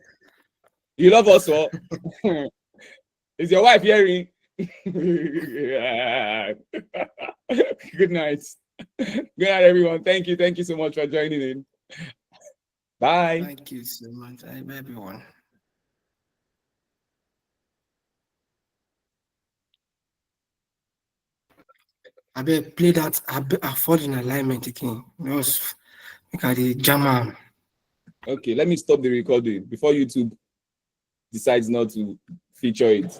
You love us all. Is your wife hearing? Good night. Good night, everyone. Thank you. Thank you so much for joining in. Bye. Thank you so much, everyone. I better play that. I fall in alignment again. Just look at the jammer. Okay, let me stop the recording before YouTube decides not to feature it.